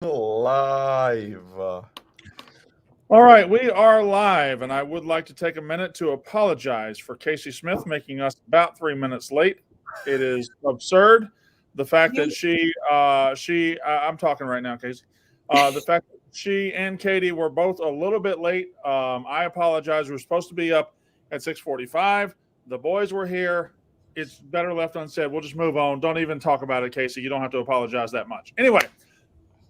Live. All right, we are live, and I would like to take a minute to apologize for Casey Smith making us about 3 minutes late. It is absurd. The fact that I'm talking right now, Casey. The fact that she and Katie were both a little bit late. I apologize. We were supposed to be up at 6:45. The boys were here. It's better left unsaid. We'll just move on. Don't even talk about it, Casey. You don't have to apologize that much. Anyway.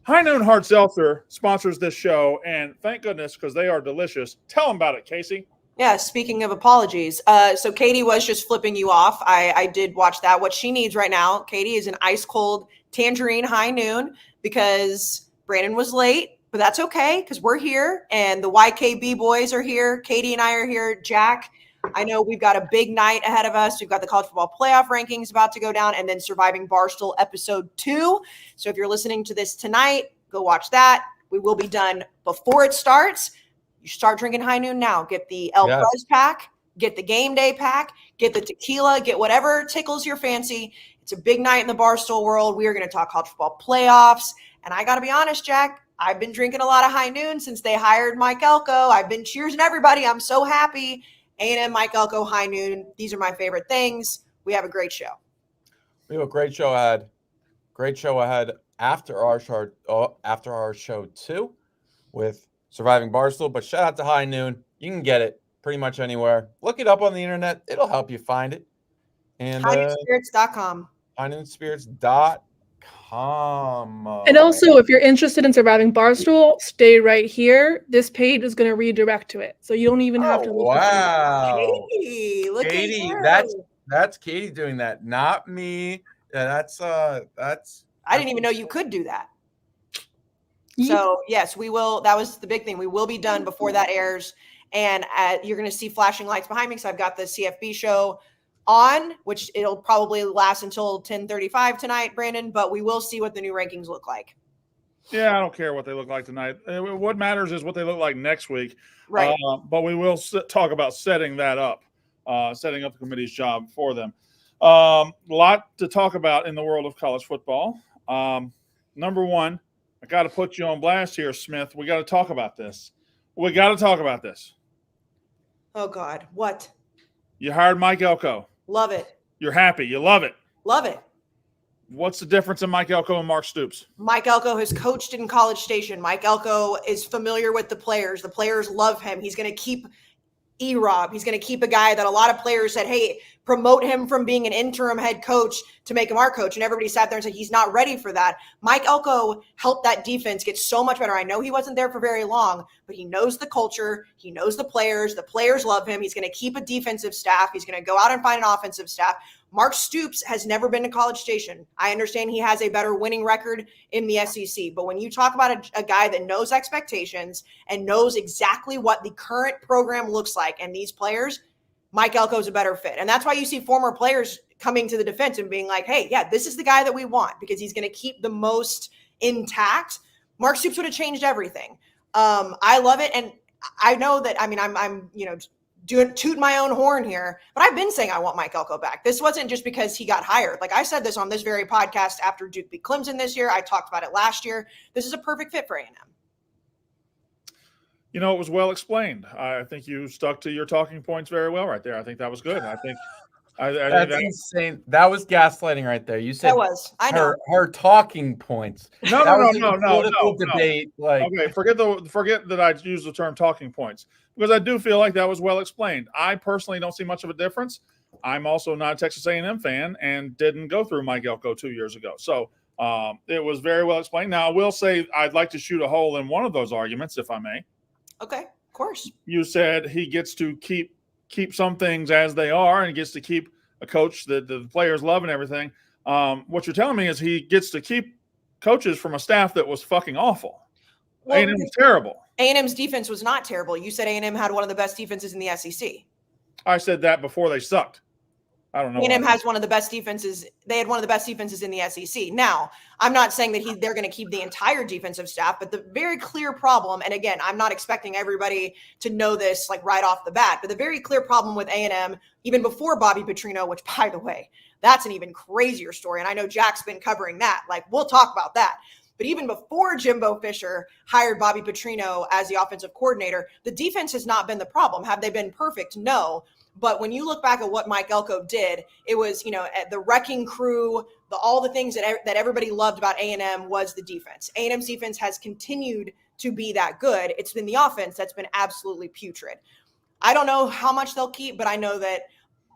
High Noon Hard Seltzer sponsors this show, and thank goodness because they are delicious. Tell them about it, Casey. Yeah, speaking of apologies, so Katie was just flipping you off. I did watch that. What she needs right now, Katie, is an ice cold tangerine High Noon because Brandon was late, but that's okay because we're here and the YKB boys are here. Katie and I are here. Jack, I know we've got a big night ahead of us. We've got the college football playoff rankings about to go down and then Surviving Barstool episode 2. So if you're listening to this tonight, go watch that. We will be done before it starts. You start drinking High Noon now. Get the El Prez pack, get the game day pack, get the tequila, get whatever tickles your fancy. It's a big night in the Barstool world. We are going to talk college football playoffs. And I got to be honest, Jack, I've been drinking a lot of High Noon since they hired Mike Elko. I've been cheersing everybody. I'm so happy. A&M, Mike Elko, High Noon. These are my favorite things. We have a great show. We have a great show ahead. Great show ahead after our show too, with Surviving Barstool. But shout out to High Noon. You can get it pretty much anywhere. Look it up on the internet. It'll help you find it. And highnoonspirits.com. highnoonspirits.com. And also, if you're interested in Surviving Barstool, stay right here. This page is going to redirect to it, so you don't even have to look. Wow, Katie, look Katie, at you. that's Katie doing that, not me. Yeah, that's. I didn't even know you could do that. So yes, we will. That was the big thing. We will be done before that airs, and you're going to see flashing lights behind me because I've got the CFB show on, which it'll probably last until 10:35 tonight, Brandon. But we will see what the new rankings look like. Yeah, I don't care what they look like tonight. What matters is what they look like next week. Right. But we will talk about setting that up, setting up the committee's job for them. A lot to talk about in the world of college football. Number one, I got to put you on blast here, Smith. We got to talk about this. We got to talk about this. Oh, God. What? You hired Mike Elko. Love it. You're happy. You love it. Love it. What's the difference in Mike Elko and Mark Stoops? Mike Elko has coached in College Station. Mike Elko is familiar with the players. The players love him. He's going to keep E-Rob. He's going to keep a guy that a lot of players said, hey, promote him from being an interim head coach to make him our coach. And everybody sat there and said, he's not ready for that. Mike Elko helped that defense get so much better. I know he wasn't there for very long, but he knows the culture. He knows the players. The players love him. He's going to keep a defensive staff. He's going to go out and find an offensive staff. Mark Stoops has never been to College Station. I understand he has a better winning record in the SEC, but when you talk about a guy that knows expectations and knows exactly what the current program looks like and these players, Mike Elko is a better fit. And that's why you see former players coming to the defense and being like, hey, yeah, this is the guy that we want because he's going to keep the most intact. Mark Stoops would have changed everything. I love it. And I know that, I'm toot my own horn here, but I've been saying I want Mike Elko back. This wasn't just because he got hired. Like I said this on this very podcast after Duke beat Clemson this year. I talked about it last year. This is a perfect fit for A&M. You know, it was well explained. I think you stuck to your talking points very well right there. I think that was good. I think that's insane. That was gaslighting right there. You said that was. I know her talking points. No. Debate. Like, okay, forget that I used the term talking points because I do feel like that was well explained. I personally don't see much of a difference. I'm also not a Texas A&M fan and didn't go through Mike Elko 2 years ago. So it was very well explained. Now I will say I'd like to shoot a hole in one of those arguments, if I may. Okay, of course. You said he gets to keep some things as they are and gets to keep a coach that the players love and everything. What you're telling me is he gets to keep coaches from a staff that was fucking awful. Well, A&M was terrible. A&M's defense was not terrible. You said A&M had one of the best defenses in the SEC. I said that before they sucked. I don't know. A&M has one of the best defenses. They had one of the best defenses in the SEC. Now, I'm not saying that they're going to keep the entire defensive staff, but the very clear problem, and again, I'm not expecting everybody to know this like right off the bat, but the very clear problem with A&M, even before Bobby Petrino, which by the way, that's an even crazier story. And I know Jack's been covering that. Like, we'll talk about that. But even before Jimbo Fisher hired Bobby Petrino as the offensive coordinator, the defense has not been the problem. Have they been perfect? No. But when you look back at what Mike Elko did, it was, the wrecking crew, all the things that everybody loved about A&M was the defense. A&M's defense has continued to be that good. It's been the offense that's been absolutely putrid. I don't know how much they'll keep, but I know that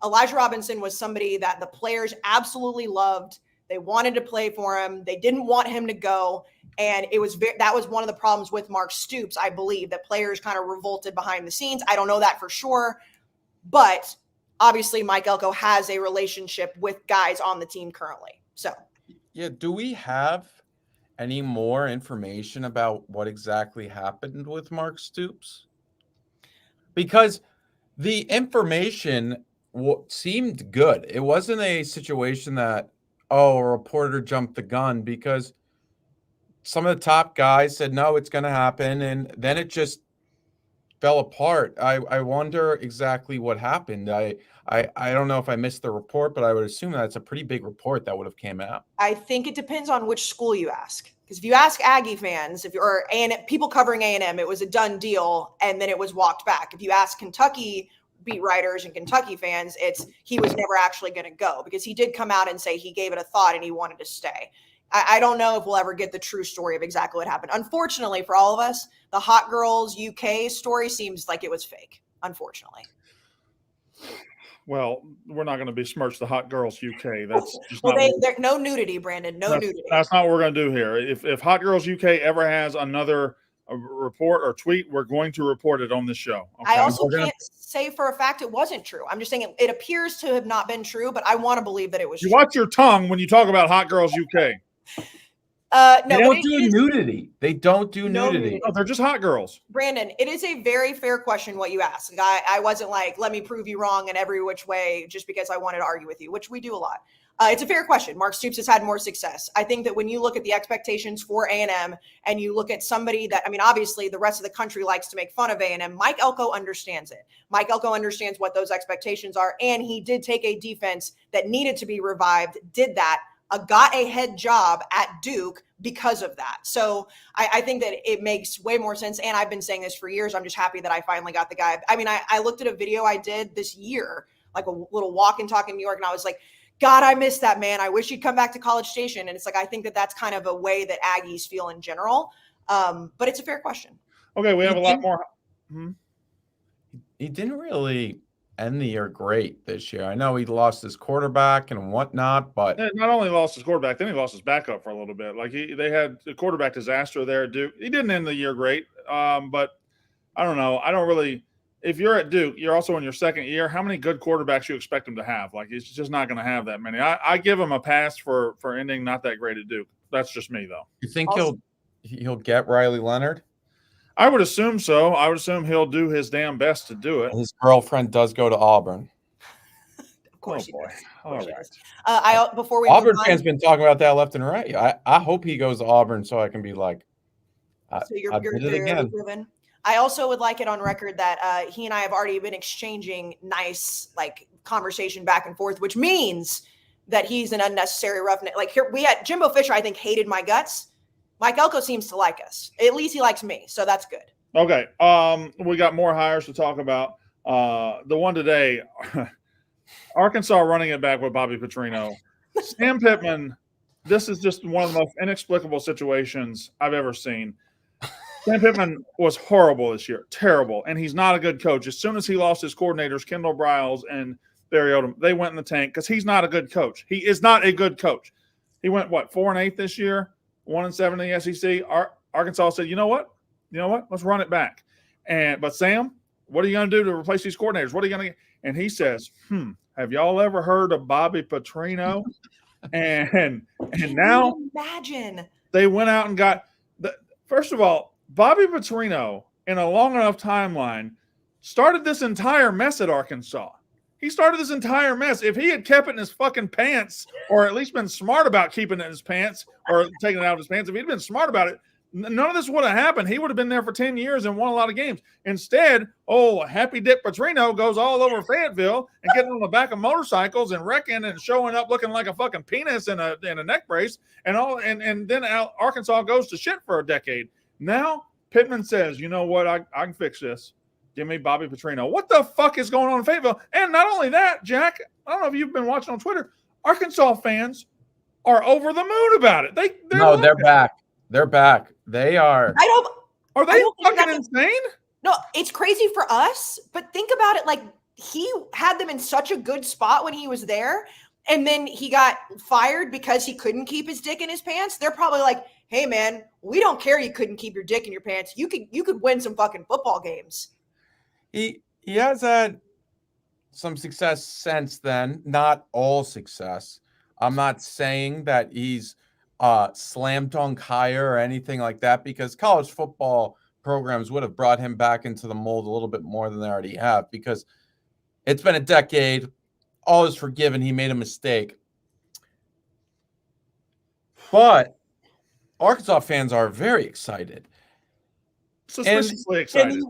Elijah Robinson was somebody that the players absolutely loved. They wanted to play for him. They didn't want him to go. And that was one of the problems with Mark Stoops, I believe, that players kind of revolted behind the scenes. I don't know that for sure. But obviously, Mike Elko has a relationship with guys on the team currently. So, yeah, do we have any more information about what exactly happened with Mark Stoops? Because the information seemed good. It wasn't a situation that, a reporter jumped the gun, because some of the top guys said, no, it's going to happen. And then it just fell apart. I wonder exactly what happened. I don't know if I missed the report, but I would assume that's a pretty big report that would have came out. I think it depends on which school you ask. Because if you ask Aggie fans, or people covering A&M, it was a done deal, and then it was walked back. If you ask Kentucky beat writers and Kentucky fans, he was never actually going to go, because he did come out and say he gave it a thought and he wanted to stay. I don't know if we'll ever get the true story of exactly what happened. Unfortunately for all of us, the Hot Girls UK story seems like it was fake, unfortunately. Well, we're not going to besmirch the Hot Girls UK. That's just no nudity, Brandon. No nudity. That's not what we're going to do here. If Hot Girls UK ever has another report or tweet, we're going to report it on this show. Okay? I also can't say for a fact it wasn't true. I'm just saying it appears to have not been true, but I want to believe that it was true. Watch your tongue when you talk about Hot Girls UK. No, they don't do nudity. They don't do nudity. No, they're just hot girls. Brandon, it is a very fair question what you asked. I wasn't like, let me prove you wrong in every which way just because I wanted to argue with you, which we do a lot. It's a fair question. Mark Stoops has had more success. I think that when you look at the expectations for A&M and you look at somebody that, obviously the rest of the country likes to make fun of A&M, Mike Elko understands it. Mike Elko understands what those expectations are, and he did take a defense that needed to be revived, did that, got a head job at Duke because of that. So I think that it makes way more sense. And I've been saying this for years. I'm just happy that I finally got the guy. I looked at a video I did this year, like a little walk and talk in New York, and I was like, God, I miss that man. I wish he'd come back to College Station. And it's like, I think that that's kind of a way that Aggies feel in general. But it's a fair question. Okay, we have a lot more. He didn't really end the year great this year. I know he lost his quarterback and whatnot, but not only lost his quarterback, then he lost his backup for a little bit. Like they had a quarterback disaster there at Duke. He didn't end the year great, but I don't know. I don't really. If you're at Duke, you're also in your second year. How many good quarterbacks you expect him to have? Like he's just not going to have that many. I give him a pass for ending not that great at Duke. That's just me, though. You think he'll get Riley Leonard? I would assume so. I would assume he'll do his damn best to do it. His girlfriend does go to Auburn. Of course, boy. All right. Before we Auburn fans been talking about that left and right. I hope he goes to Auburn so I can be like, so you're driven. I also would like it on record that he and I have already been exchanging nice conversation back and forth, which means that he's an unnecessary roughneck. Like here, we had Jimbo Fisher, I think, hated my guts. Mike Elko seems to like us. At least he likes me, so that's good. Okay. We got more hires to talk about. The one today, Arkansas running it back with Bobby Petrino. Sam Pittman, this is just one of the most inexplicable situations I've ever seen. Sam Pittman was horrible this year, terrible, and he's not a good coach. As soon as he lost his coordinators, Kendall Briles and Barry Odom, they went in the tank because he's not a good coach. He is not a good coach. He went, 4-8 this year, 1-7 in the SEC. Arkansas said, you know what? Let's run it back. But Sam, what are you going to do to replace these coordinators? What are you going to – and he says, have y'all ever heard of Bobby Petrino? and now imagine they went out and got – first of all, Bobby Petrino, in a long enough timeline, started this entire mess at Arkansas. He started this entire mess. If he had kept it in his fucking pants, or at least been smart about keeping it in his pants or taking it out of his pants, if he'd been smart about it, none of this would have happened. He would have been there for 10 years and won a lot of games. Instead, Happy Dick Petrino goes all over Fayetteville and getting on the back of motorcycles and wrecking and showing up looking like a fucking penis in a neck brace and then Arkansas goes to shit for a decade. Now Pittman says, you know what, I can fix this. Give me Bobby Petrino. What the fuck is going on in Fayetteville? And not only that, Jack, I don't know if you've been watching on Twitter, Arkansas fans are over the moon about it. They're back. They're back. They are. Are they fucking insane? No, it's crazy for us, but think about it. Like, he had them in such a good spot when he was there, and then he got fired because he couldn't keep his dick in his pants. They're probably like, hey man, we don't care you couldn't keep your dick in your pants. You could win some fucking football games. He has had some success since then, not all success. I'm not saying that he's slam dunk hire or anything like that, because college football programs would have brought him back into the mold a little bit more than they already have, because it's been a decade. All is forgiven. He made a mistake. But Arkansas fans are very excited. Suspiciously excited.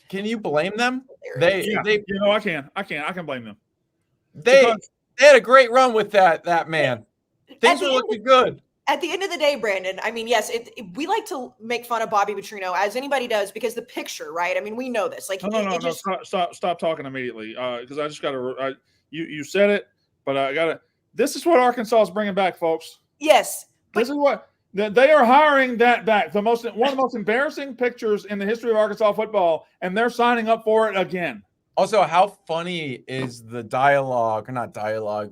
Can you blame them? I can blame them. They had a great run with that man. Things were looking good. At the end of the day, Brandon, I mean, yes, we like to make fun of Bobby Petrino, as anybody does, because the picture, right? I mean, we know this. Like, no, stop talking immediately, because I just got to. You said it, but I got to. This is what Arkansas is bringing back, folks. Yes, this is what they are hiring that back. One of the most embarrassing pictures in the history of Arkansas football, and they're signing up for it again. Also, how funny is the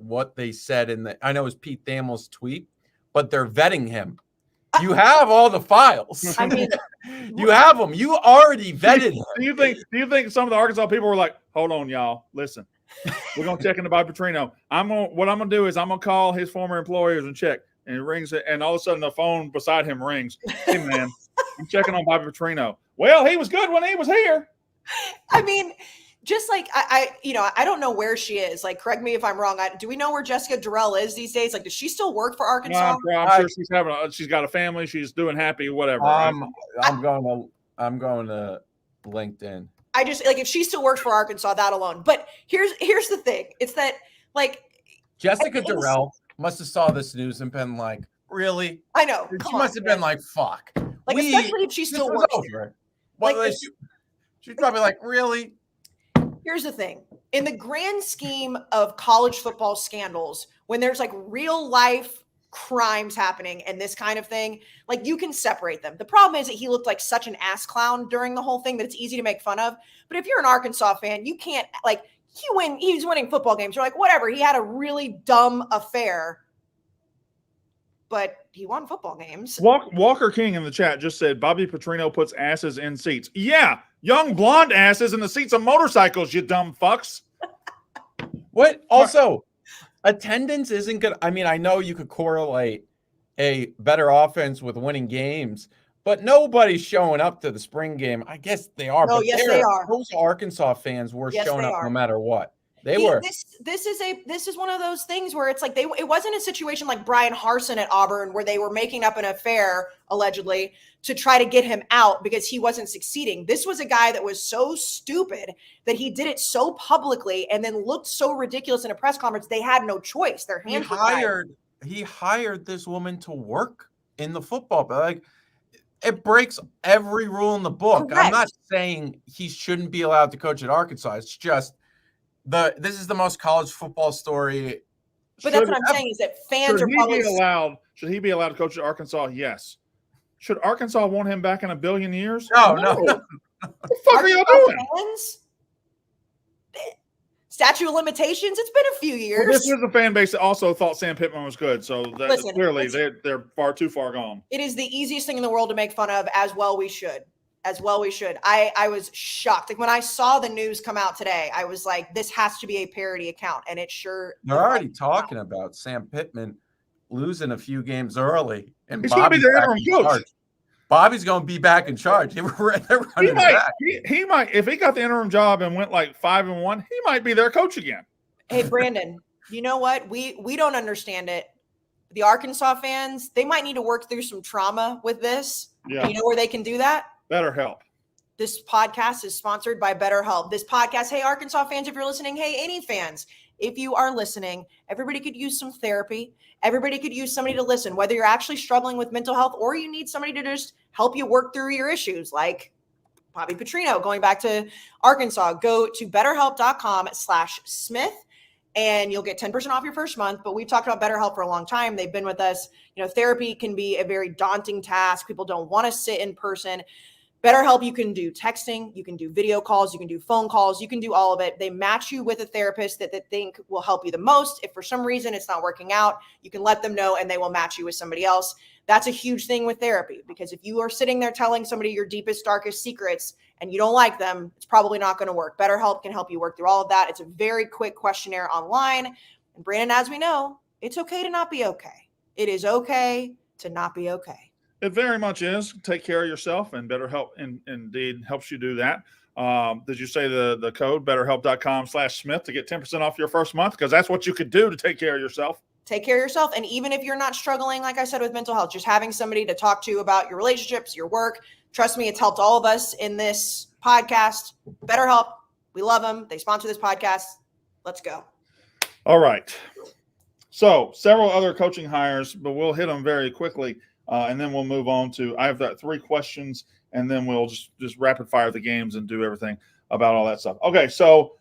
what they said I know it was Pete Thamel's tweet, but they're vetting him. You have all the files. I mean, you have them. You already vetted him. Do you think some of the Arkansas people were like, hold on, y'all, listen, we're gonna check into Bobby Petrino. What I'm gonna do is I'm gonna call his former employers and check. And it rings, and all of a sudden the phone beside him rings. Hey man, I'm checking on Bobby Petrino. Well, he was good when he was here. I mean, just like I don't know where she is. Like, correct me if I'm wrong. Do we know where Jessica Durrell is these days? Like, does she still work for Arkansas? I'm sure she's got a family. She's doing happy, whatever. I'm going to LinkedIn. I just, like, if she still works for Arkansas, that alone. But here's the thing. It's that, like, Jessica Durrell must have saw this news and been like, really? I know. She must have been like, fuck. Like, especially if she still works here. Well, like, she's probably like, really? Here's the thing. In the grand scheme of college football scandals, when there's like real life crimes happening and this kind of thing, like, you can separate them. The problem is that he looked like such an ass clown during the whole thing that it's easy to make fun of. But if you're an Arkansas fan, you can't, like, he's winning football games. You're like, whatever. He had a really dumb affair, but he won football games. Walker King in the chat just said Bobby Petrino puts asses in seats. Yeah, young blonde asses in the seats of motorcycles, you dumb fucks. What? Also, attendance isn't good. I mean, I know you could correlate a better offense with winning games, but nobody's showing up to the spring game. I guess they are. No, but yes, they are. Those Arkansas fans were showing up no matter what. They were. This is one of those things where it's like it wasn't a situation like Brian Harsin at Auburn where they were making up an affair allegedly to try to get him out because he wasn't succeeding. This was a guy that was so stupid that he did it so publicly and then looked so ridiculous in a press conference. They had no choice. Their hands were tied. He hired this woman to work in the football, but like, it breaks every rule in the book. Correct. I'm not saying he shouldn't be allowed to coach at Arkansas. It's just this is the most college football story. But that's what I'm saying is that fans are probably Should he be allowed to coach at Arkansas? Yes. Should Arkansas want him back in a billion years? No. What the fuck are y'all doing? Fans? Statute of limitations. It's been a few years. Well, this is a fan base that also thought Sam Pittman was good. So clearly they're far too far gone. It is the easiest thing in the world to make fun of. As well we should. I was shocked. Like, when I saw the news come out today, I was like, this has to be a parody account. And it sure. They're already talking about Sam Pittman losing a few games early. And he's going to be their interim coach. Bobby's going to be back in charge. He might, if he got the interim job and went like 5-1, he might be their coach again. Hey, Brandon, you know what? We don't understand it. the Arkansas fans, they might need to work through some trauma with this. Yeah. And you know where they can do that? BetterHelp. This podcast is sponsored by BetterHelp. This podcast, hey, Arkansas fans, if you're listening, hey, any fans, if you are listening, everybody could use some therapy. Everybody could use somebody to listen, whether you're actually struggling with mental health or you need somebody to just help you work through your issues, like Bobby Petrino. Going back to Arkansas, go to betterhelp.com/Smith and you'll get 10% off your first month. But we've talked about BetterHelp for a long time. They've been with us. You know, therapy can be a very daunting task. People don't want to sit in person. BetterHelp, you can do texting, you can do video calls, you can do phone calls, you can do all of it. They match you with a therapist that they think will help you the most. If for some reason it's not working out, you can let them know and they will match you with somebody else. That's a huge thing with therapy, because if you are sitting there telling somebody your deepest, darkest secrets and you don't like them, it's probably not going to work. BetterHelp can help you work through all of that. It's a very quick questionnaire online. And Brandon, as we know, it's okay to not be okay. It is okay to not be okay. It very much is. Take care of yourself, and BetterHelp indeed helps you do that. Did you say the code betterhelp.com/Smith to get 10% off your first month? Because that's what you could do to take care of yourself. Take care of yourself. And even if you're not struggling, like I said, with mental health, just having somebody to talk to about your relationships, your work. Trust me, it's helped all of us in this podcast. BetterHelp, we love them. They sponsor this podcast. Let's go. All right. So several other coaching hires, but we'll hit them very quickly. And then we'll move on to, I have got 3 questions, and then we'll just rapid fire the games and do everything about all that stuff. Okay, so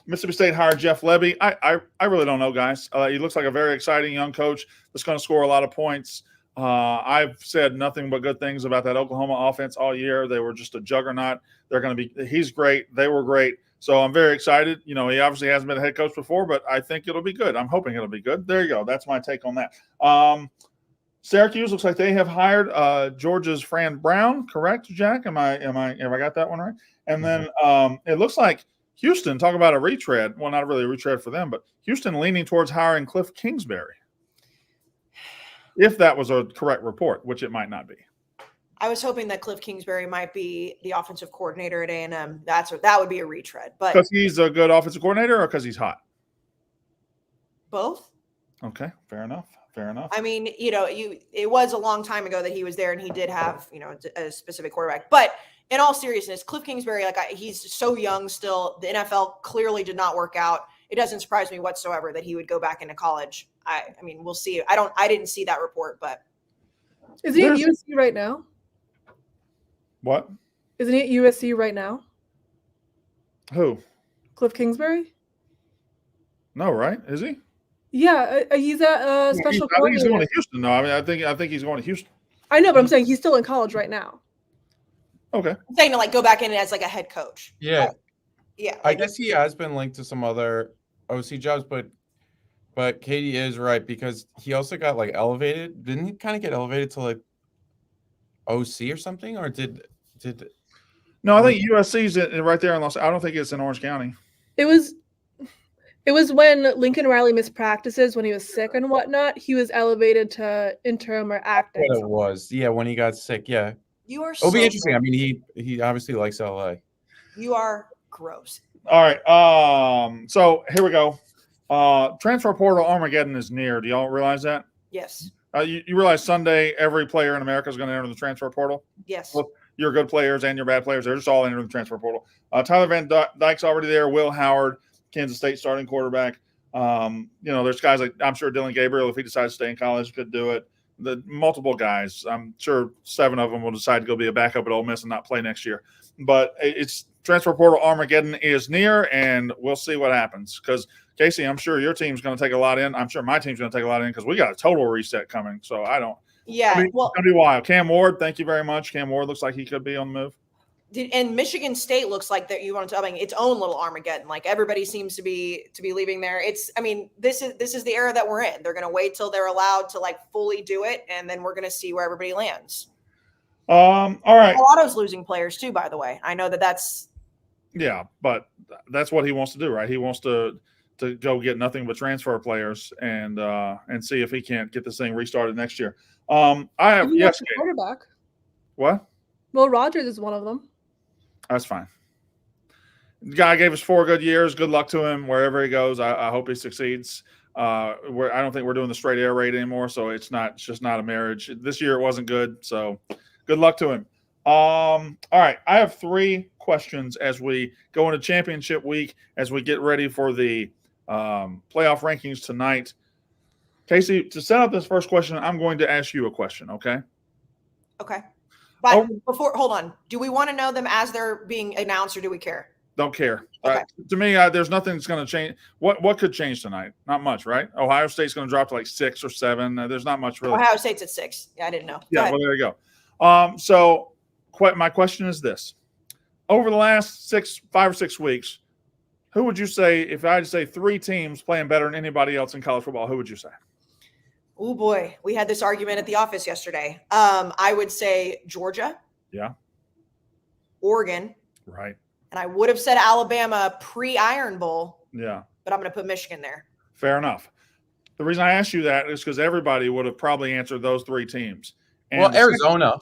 Mississippi State hired Jeff Lebby. I really don't know, guys. He looks like a very exciting young coach that's going to score a lot of points. I've said nothing but good things about that Oklahoma offense all year. They were just a juggernaut. He's great. They were great. So I'm very excited. You know, he obviously hasn't been a head coach before, but I think it'll be good. I'm hoping it'll be good. There you go. That's my take on that. Syracuse looks like they have hired Georgia's Fran Brown, correct, Jack? Have I got that one right? And then it looks like Houston, talk about a retread. Well, not really a retread for them, but Houston leaning towards hiring Cliff Kingsbury. If that was a correct report, which it might not be. I was hoping that Cliff Kingsbury might be the offensive coordinator at A&M. That would be a retread. But because he's a good offensive coordinator or because he's hot? Both. Okay, fair enough. I mean, you know, it was a long time ago that he was there and he did have, you know, a specific quarterback. But in all seriousness, Cliff Kingsbury, he's so young still. The NFL clearly did not work out. It doesn't surprise me whatsoever that he would go back into college. I mean, we'll see. I didn't see that report, but is he at USC right now? What? Isn't he at USC right now? Who? Cliff Kingsbury? No, right? Is he? Yeah, he's at special coordinator. I think he's going to Houston. No, I mean, I think he's going to Houston. I know, but I'm saying he's still in college right now. Okay. I'm saying to go back in as a head coach. Yeah. Yeah. I guess he has been linked to some other OC jobs, but Katie is right because he also got elevated. Didn't he kind of get elevated to OC or something? Or did No, I think USC's right there in Los. I don't think it's in Orange County. It was when Lincoln Riley missed practices when he was sick and whatnot. He was elevated to interim or acting. What it was, yeah, when he got sick, yeah. You are. It'll be interesting. I mean, he obviously likes LA. You are gross. All right. So here we go. Transfer portal Armageddon is near. Do y'all realize that? Yes. You realize Sunday every player in America is going to enter the transfer portal? Yes. Well, your good players and your bad players, they're just all entering the transfer portal. Tyler Van Dyke's already there. Will Howard, Kansas State starting quarterback. There's guys like, I'm sure Dylan Gabriel, if he decides to stay in college, could do it. The multiple guys, I'm sure 7 of them will decide to go be a backup at Ole Miss and not play next year. But it's transfer portal Armageddon is near, and we'll see what happens. Because, Casey, I'm sure your team's going to take a lot in. I'm sure my team's going to take a lot in because we got a total reset coming. So I don't. Yeah. It's going to be wild. Cam Ward, thank you very much. Cam Ward looks like he could be on the move. And Michigan State looks like that you want to tell me its own little Armageddon. Everybody seems to be leaving there. This is the era that we're in. They're going to wait till they're allowed to fully do it, and then we're going to see where everybody lands. All right. Colorado's losing players too, by the way. I know that's. Yeah, but that's what he wants to do, right? He wants to go get nothing but transfer players and see if he can't get this thing restarted next year. I have quarterback. What? Will Rogers is one of them. That's fine. The guy gave us 4 good years. Good luck to him wherever he goes. I hope he succeeds. I don't think we're doing the straight air raid anymore, so it's just not a marriage. This year it wasn't good, so good luck to him. All right, I have 3 questions as we go into championship week, as we get ready for the playoff rankings tonight. Casey, to set up this first question, I'm going to ask you a question, okay? Okay. But hold on. Do we want to know them as they're being announced, or do we care? Don't care. Okay. To me, there's nothing that's going to change. What could change tonight? Not much, right? Ohio State's going to drop to like 6 or 7. There's not much really. Ohio State's at 6. Yeah, I didn't know. Yeah, well, there you go. So my question is this. Over the last 5 or 6 weeks, who would you say, if I had to say 3 teams playing better than anybody else in college football, who would you say? Oh, boy. We had this argument at the office yesterday. I would say Georgia. Yeah. Oregon. Right. And I would have said Alabama pre-Iron Bowl. Yeah. But I'm going to put Michigan there. Fair enough. The reason I asked you that is because everybody would have probably answered those 3 teams. And well, Arizona.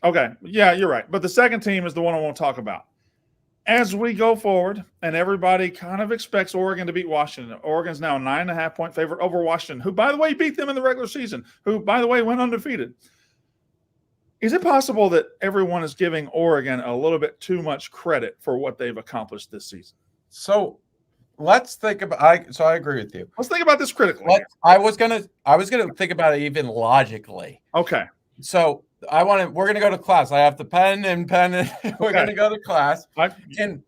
Okay. Yeah, you're right. But the second team is the one I want to talk about. As we go forward, and everybody kind of expects Oregon to beat Washington. Oregon's now a 9.5-point favorite over Washington, who, by the way, beat them in the regular season, who, by the way, went undefeated. Is it possible that everyone is giving Oregon a little bit too much credit for what they've accomplished this season? So let's think about. I agree with you. Let's think about this critically. I was gonna think about it even logically. Okay. So we're gonna go to class. I have the pen and we're gonna go to class. And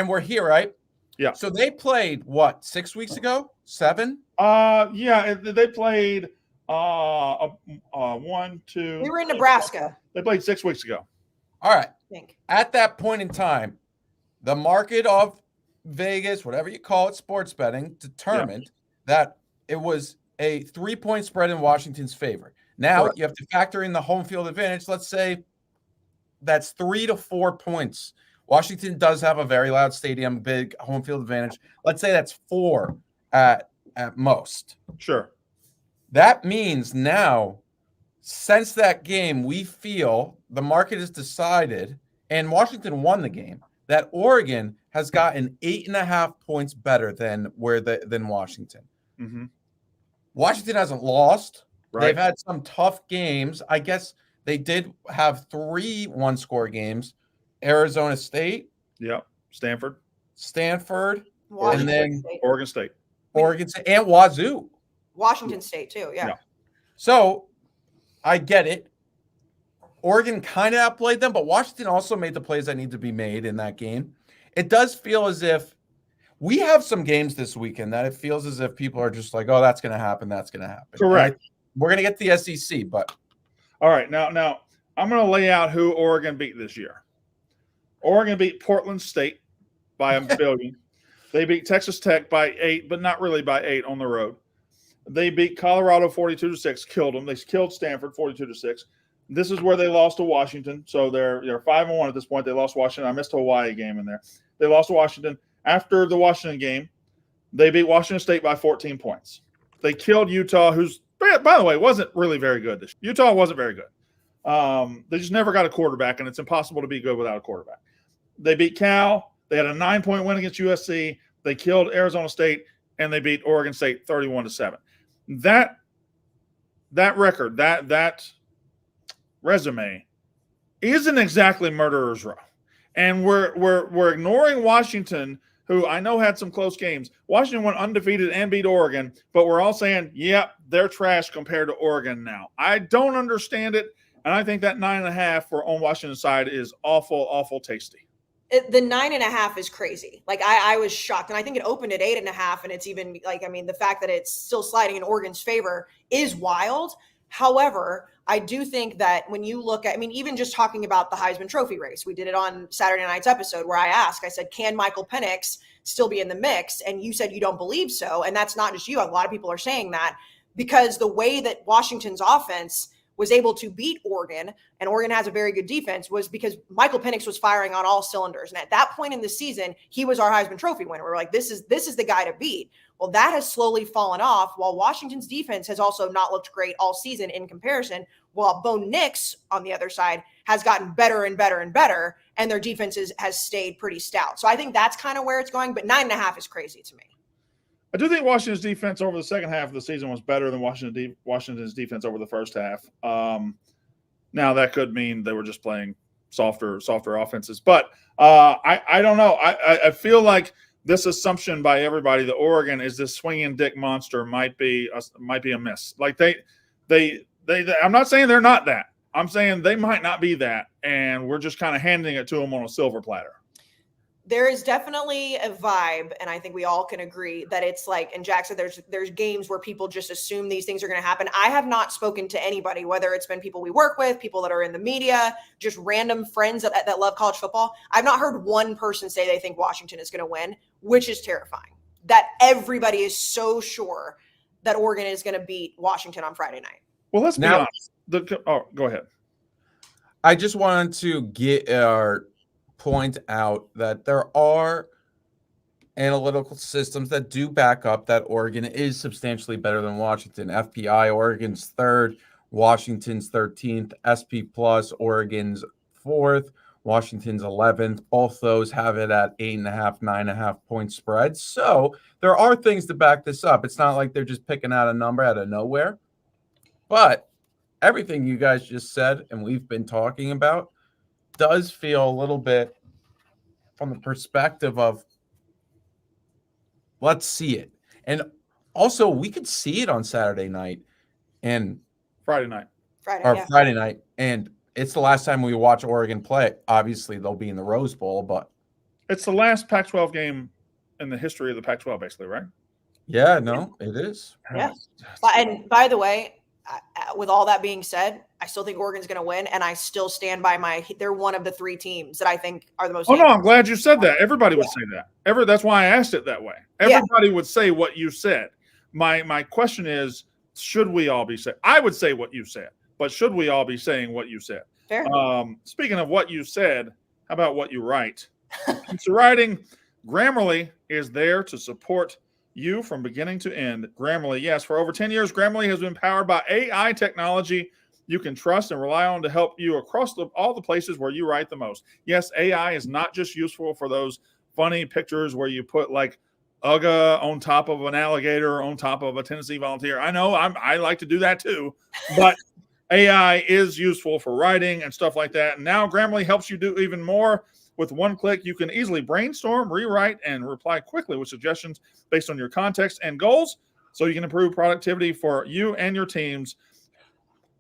we're here, right? Yeah. So they played what, 6 weeks ago? 7? Yeah, they played 1, 2. We were in Nebraska. They played 6 weeks ago. All right. I think. At that point in time, the market of Vegas, whatever you call it, sports betting, determined that it was a 3-point spread in Washington's favor. Now you have to factor in the home field advantage. Let's say that's 3 to 4 points. Washington does have a very loud stadium, big home field advantage. Let's say that's 4 at most. Sure. That means now, since that game, we feel the market has decided, and Washington won the game, that Oregon has gotten 8.5 points better than Washington. Mm-hmm. Washington hasn't lost. Right. They've had some tough games. I guess they did have 3 one-score games. Arizona State. Yep. Stanford. Washington and then State. Oregon State. And Wazoo. Washington State, too. Yeah. So I get it. Oregon kind of outplayed them, but Washington also made the plays that need to be made in that game. It does feel as if we have some games this weekend that it feels as if people are just like, oh, that's going to happen. That's going to happen. Correct. We're going to get the SEC, but. All right. Now I'm going to lay out who Oregon beat this year. Oregon beat Portland State by $1 billion. They beat Texas Tech by 8, but not really by 8 on the road. They beat Colorado 42-6, killed them. They killed Stanford 42-6. This is where they lost to Washington. So they're 5-1 at this point. They lost Washington. I missed a Hawaii game in there. They lost to Washington. After the Washington game, they beat Washington State by 14 points. They killed Utah, who's, by the way, wasn't really very good. Utah wasn't very good. They just never got a quarterback, and it's impossible to be good without a quarterback. They beat Cal. They had a 9-point win against USC. They killed Arizona State, and they beat Oregon State 31-7. That record, that resume isn't exactly murderer's row. And we're ignoring Washington, who I know had some close games. Washington went undefeated and beat Oregon, but we're all saying, yep, they're trash compared to Oregon now. I don't understand it, and I think that 9.5 for on Washington's side is awful, awful tasty. The 9.5 is crazy. Like I was shocked, and I think it opened at 8.5, and it's even the fact that it's still sliding in Oregon's favor is wild. However, I do think that when you look at, even just talking about the Heisman Trophy race, we did it on Saturday night's episode where I said, can Michael Penix still be in the mix? And you said you don't believe so. And that's not just you. A lot of people are saying that because the way that Washington's offense was able to beat Oregon, and Oregon has a very good defense, was because Michael Penix was firing on all cylinders. And at that point in the season, he was our Heisman Trophy winner. We were like, this is the guy to beat. Well, that has slowly fallen off, while Washington's defense has also not looked great all season in comparison, while Bo Nix, on the other side, has gotten better and better and better, and their defense has stayed pretty stout. So I think that's kind of where it's going, but 9.5 is crazy to me. I do think Washington's defense over the second half of the season was better than Washington's defense over the first half. Now that could mean they were just playing softer offenses, but I don't know. I feel like this assumption by everybody that Oregon is this swinging dick monster might be a miss. Like they I'm not saying they're not that. I'm saying they might not be that, and we're just kind of handing it to them on a silver platter. There is definitely a vibe, and I think we all can agree that it's like, and Jack said there's games where people just assume these things are going to happen. I have not spoken to anybody, whether it's been people we work with, people that are in the media, just random friends that love college football. I've not heard one person say they think Washington is going to win, which is terrifying. That everybody is so sure that Oregon is going to beat Washington on Friday night. Well, let's be honest. Go ahead. I just wanted to get our point out that there are analytical systems that do back up that Oregon is substantially better than Washington. FPI, Oregon's third, Washington's 13th, SP Plus, Oregon's fourth, Washington's 11th. Both those have it at 8.5, 9.5 point spread. So there are things to back this up. It's not like they're just picking out a number out of nowhere. But everything you guys just said and we've been talking about does feel a little bit from the perspective of let's see it. And also we could see it on Saturday night and Friday night. Friday night. And it's the last time we watch Oregon play. Obviously they'll be in the Rose Bowl, but it's the last Pac-12 game in the history of the Pac-12, basically, right? Yeah, no, it is. Yeah. And by the way, with all that being said, I still think Oregon's going to win, and I still stand by they're one of the three teams that I think are the most. Oh, no, I'm glad you said that. Everybody would say that. That's why I asked it that way. Everybody would say what you said. My question is, should we all be saying? I would say what you said, but should we all be saying what you said? Fair. Speaking of what you said, how about what you write? So writing, Grammarly is there to support you from beginning to end. Grammarly, yes, for over 10 years, Grammarly has been powered by AI technology you can trust and rely on to help you across all the places where you write the most. Yes, AI is not just useful for those funny pictures where you put like UGA on top of an alligator on top of a Tennessee Volunteer. I know I like to do that too, but AI is useful for writing and stuff like that. And now Grammarly helps you do even more. With one click, you can easily brainstorm, rewrite, and reply quickly with suggestions based on your context and goals so you can improve productivity for you and your teams.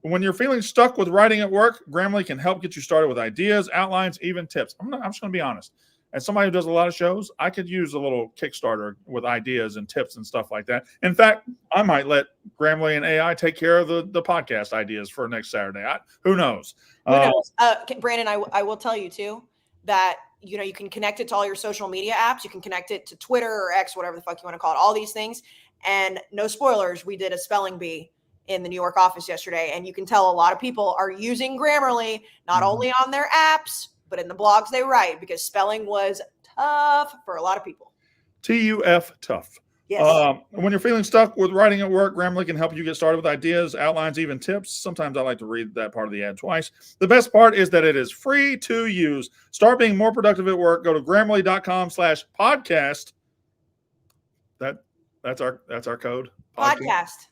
When you're feeling stuck with writing at work, Grammarly can help get you started with ideas, outlines, even tips. I'm just going to be honest. As somebody who does a lot of shows, I could use a little Kickstarter with ideas and tips and stuff like that. In fact, I might let Grammarly and AI take care of the podcast ideas for next Saturday. Who knows? Who knows? Brandon, I will tell you too that you can connect it to all your social media apps. You can connect it to Twitter or X, whatever the fuck you want to call it. All these things. And no spoilers, we did a spelling bee in the New York office yesterday, and you can tell a lot of people are using Grammarly not only on their apps but in the blogs they write, because spelling was tough for a lot of people. TUF, tough. Yes. When you're feeling stuck with writing at work, Grammarly can help you get started with ideas, outlines, even tips. Sometimes I like to read that part of the ad twice. The best part is that it is free to use. Start being more productive at work. Go to Grammarly.com/podcast. That's our code. Podcast.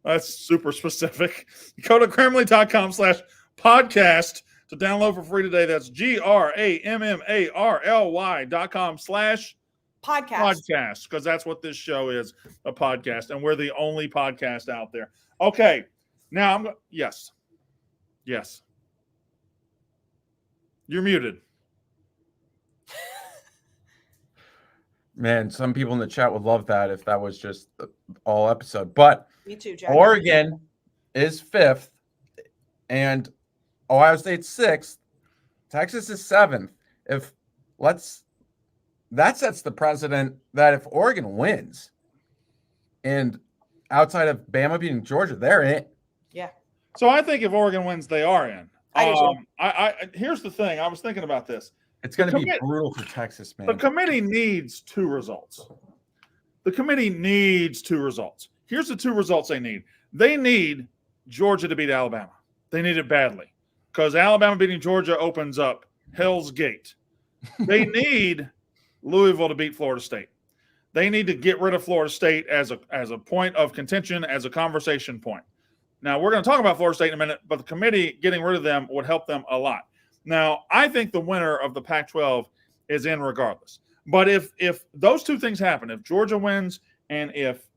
That's super specific. Go to Grammarly.com/podcast to download for free today. That's GRAMMARLY.com/podcast, because that's what this show is, a podcast, and we're the only podcast out there. Okay, now yes, you're muted. Man, some people in the chat would love that if that was just all episode. But me too, Jack. Oregon is 5th, and Ohio State's 6th. Texas is 7th. That sets the precedent that if Oregon wins, and outside of Bama beating Georgia, they're in. Yeah. So I think if Oregon wins, they are in. Here's the thing. I was thinking about this. It's going to be brutal for Texas, man. The committee needs 2 results. Here's the 2 results they need. They need Georgia to beat Alabama. They need it badly because Alabama beating Georgia opens up Hell's Gate. They need Louisville to beat Florida State. They need to get rid of Florida State as a point of contention, as a conversation point. Now, we're going to talk about Florida State in a minute, but the committee getting rid of them would help them a lot. Now, I think the winner of the Pac-12 is in regardless. But if those two things happen, if Georgia wins and if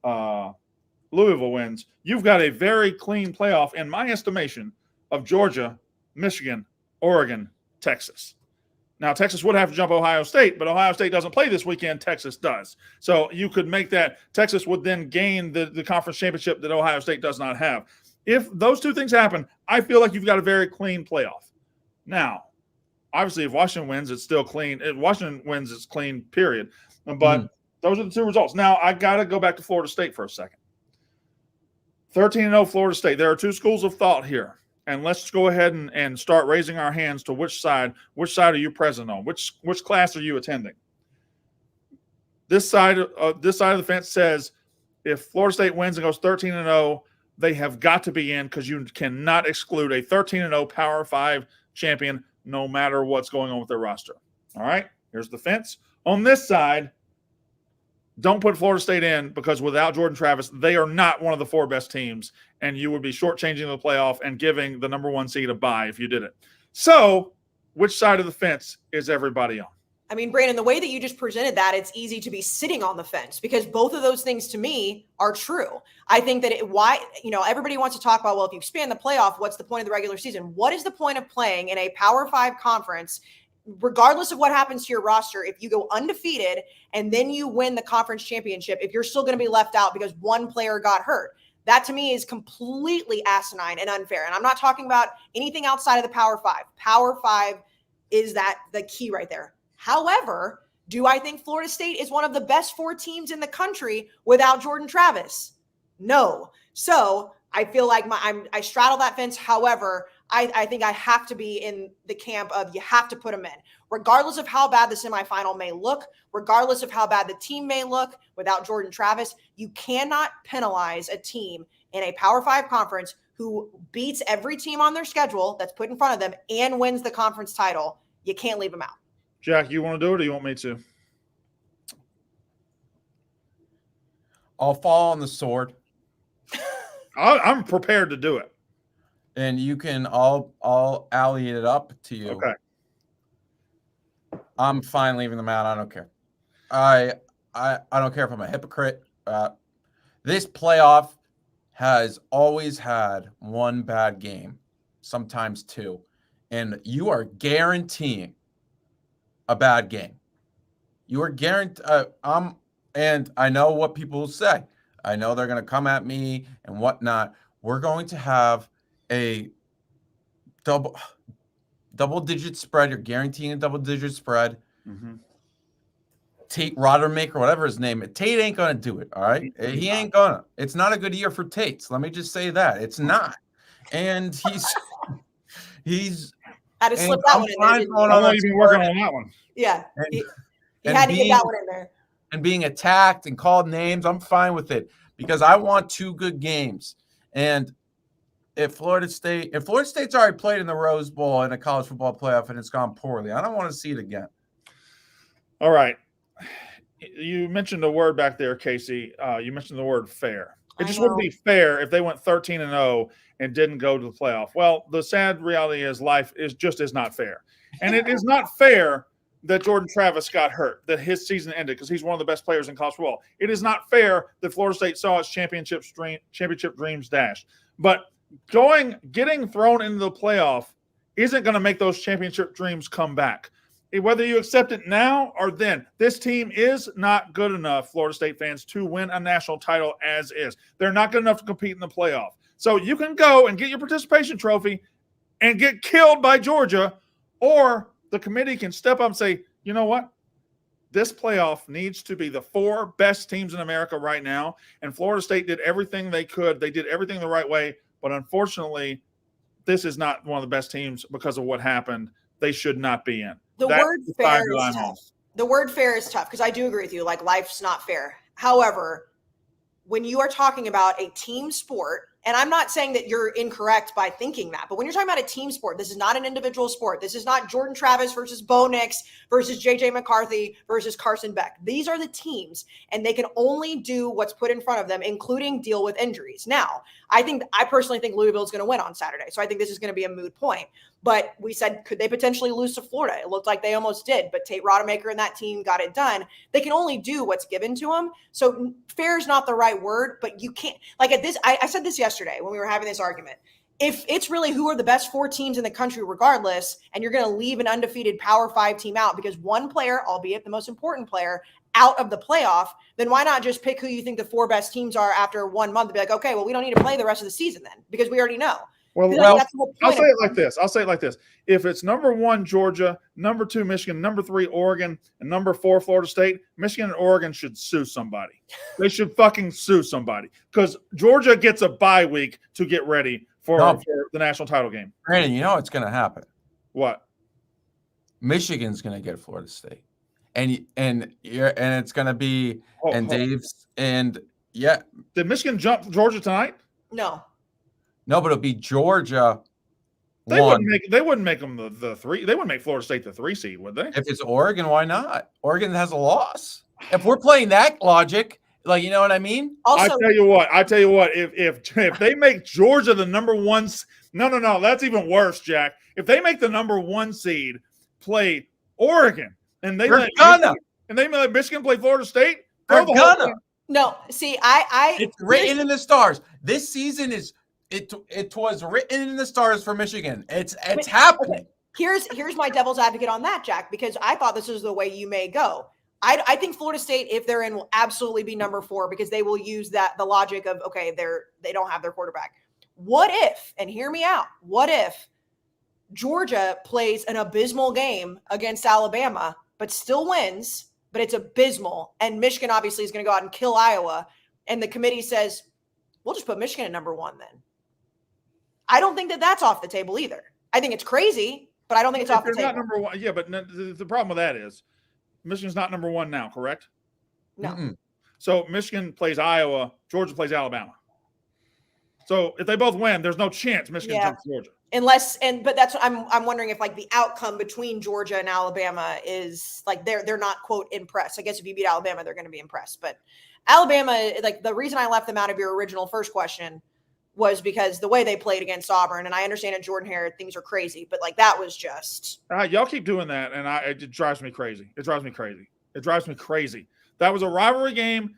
Louisville wins, you've got a very clean playoff, in my estimation, of Georgia, Michigan, Oregon, Texas. Now, Texas would have to jump Ohio State, but Ohio State doesn't play this weekend. Texas does. So you could make that. Texas would then gain the conference championship that Ohio State does not have. If those two things happen, I feel like you've got a very clean playoff. Now, obviously, if Washington wins, it's still clean. If Washington wins, it's clean, period. But those are the two results. Now, I got to go back to Florida State for a second. 13-0 Florida State. There are two schools of thought here. And let's go ahead and start raising our hands to which side are you present on? Which class are you attending? This side of the fence says if Florida State wins and goes 13-0, they have got to be in, because you cannot exclude a 13-0 Power 5 champion no matter what's going on with their roster. All right, here's the fence. On this side, don't put Florida State in, because without Jordan Travis, they are not one of the 4 best teams, and you would be shortchanging the playoff and giving the number 1 seed a bye if you did it. So, which side of the fence is everybody on? I mean, Brandon, the way that you just presented that, it's easy to be sitting on the fence, because both of those things to me are true. I think that everybody wants to talk about, well, if you expand the playoff, what's the point of the regular season? What is the point of playing in a Power 5 conference, regardless of what happens to your roster, if you go undefeated and then you win the conference championship, if you're still going to be left out because one player got hurt? That to me is completely asinine and unfair. And I'm not talking about anything outside of the Power 5. Power 5 is the key right there. However, do I think Florida State is one of the best 4 teams in the country without Jordan Travis? No. So I feel like I straddle that fence. However, I think I have to be in the camp of you have to put them in. Regardless of how bad the semifinal may look, regardless of how bad the team may look without Jordan Travis, you cannot penalize a team in a Power 5 conference who beats every team on their schedule that's put in front of them and wins the conference title. You can't leave them out. Jack, you want to do it, or do you want me to? I'll fall on the sword. I'm prepared to do it. And you can I'll alley it up to you. Okay. I'm fine leaving them out. I don't care. I don't care if I'm a hypocrite. This playoff has always had one bad game, sometimes 2, and you are guaranteeing a bad game. You are guaranteed. And I know what people will say. I know they're going to come at me and whatnot. We're going to have a double-digit spread. You're guaranteeing a double-digit spread. Mm-hmm. Tate Roddermaker, whatever his name is, Tate ain't going to do it, all right? He ain't going to. It's not a good year for Tates. Let me just say that. It's not. And he's had to slip that one in there. I know you've been working on that one. Yeah. He had to get that one in there. And being attacked and called names, I'm fine with it, because I want 2 good games. And if Florida State's already played in the Rose Bowl in a college football playoff and it's gone poorly, I don't want to see it again. All right. You mentioned a word back there, Casey. You mentioned the word fair. It just wouldn't be fair if they went 13-0 and didn't go to the playoff. Well, the sad reality is life is not fair. And it is not fair that Jordan Travis got hurt, that his season ended, because he's one of the best players in college football. It is not fair that Florida State saw its championship dreams dashed. But getting thrown into the playoff isn't going to make those championship dreams come back. Whether you accept it now or then, this team is not good enough, Florida State fans, to win a national title as is. They're not good enough to compete in the playoff. So you can go and get your participation trophy and get killed by Georgia, or the committee can step up and say, you know what? This playoff needs to be the 4 best teams in America right now. And Florida State did everything they could. They did everything the right way. But unfortunately, this is not one of the best teams because of what happened. They should not be in. The word fair is tough. The word fair is tough, because I do agree with you. Like, life's not fair. However, when you are talking about a team sport And I'm not saying that you're incorrect by thinking that, but when you're talking about a team sport, this is not an individual sport. This is not Jordan Travis versus Bo Nix versus JJ McCarthy versus Carson Beck. These are the teams, and they can only do what's put in front of them, including deal with injuries. Now, I personally think Louisville is going to win on Saturday. So I think this is going to be a moot point. But we said, could they potentially lose to Florida? It looked like they almost did, but Tate Rodemaker and that team got it done. They can only do what's given to them. So fair is not the right word, but you can't, like at this, I said this yesterday when we were having this argument. If it's really who are the best 4 teams in the country regardless, and you're going to leave an undefeated Power 5 team out because one player, albeit the most important player, out of the playoff, then why not just pick who you think the 4 best teams are after 1 month and be like, okay, well, we don't need to play the rest of the season then because we already know. Well, I'll say it like this. I'll say it like this. If it's number 1, Georgia, number 2, Michigan, number 3, Oregon, and number 4, Florida State, Michigan and Oregon should sue somebody. They should fucking sue somebody because Georgia gets a bye week to get ready for the national title game. Brandon, you know what's going to happen? What? Michigan's going to get Florida State. And it's going to be Dave's and yeah. Did Michigan jump Georgia tonight? No. No, but it'll be Georgia. They wouldn't make them the 3. They wouldn't make Florida State the 3 seed, would they? If it's Oregon, why not? Oregon has a loss. If we're playing that logic, like, you know what I mean? Also, I tell you what. If they make Georgia the number 1, no, that's even worse, Jack. If they make the number 1 seed play Oregon and they let Michigan play Florida State, no. See, it's written in the stars. This season is. It was written in the stars for Michigan. It's happening. Okay. Here's my devil's advocate on that, Jack, because I thought this was the way you may go. I think Florida State, if they're in, will absolutely be number 4 because they will use the logic of, okay, they don't have their quarterback. What if, and hear me out, what if Georgia plays an abysmal game against Alabama, but still wins, but it's abysmal, and Michigan obviously is going to go out and kill Iowa, and the committee says, we'll just put Michigan at number 1 then. I don't think that that's off the table either. I think it's crazy, but I don't think it's off the table. Not number 1, yeah, but the problem with that is Michigan's not number 1 now, correct? No. Mm-mm. So Michigan plays Iowa, Georgia plays Alabama. So if they both win, there's no chance Michigan jumps Georgia. But that's what I'm wondering if like the outcome between Georgia and Alabama is like they're not quote impressed. I guess if you beat Alabama, they're going to be impressed. But Alabama, like the reason I left them out of your original first question was because the way they played against Auburn, and I understand at Jordan Hare things are crazy, but like that was just y'all keep doing that, and it drives me crazy. It drives me crazy. That was a rivalry game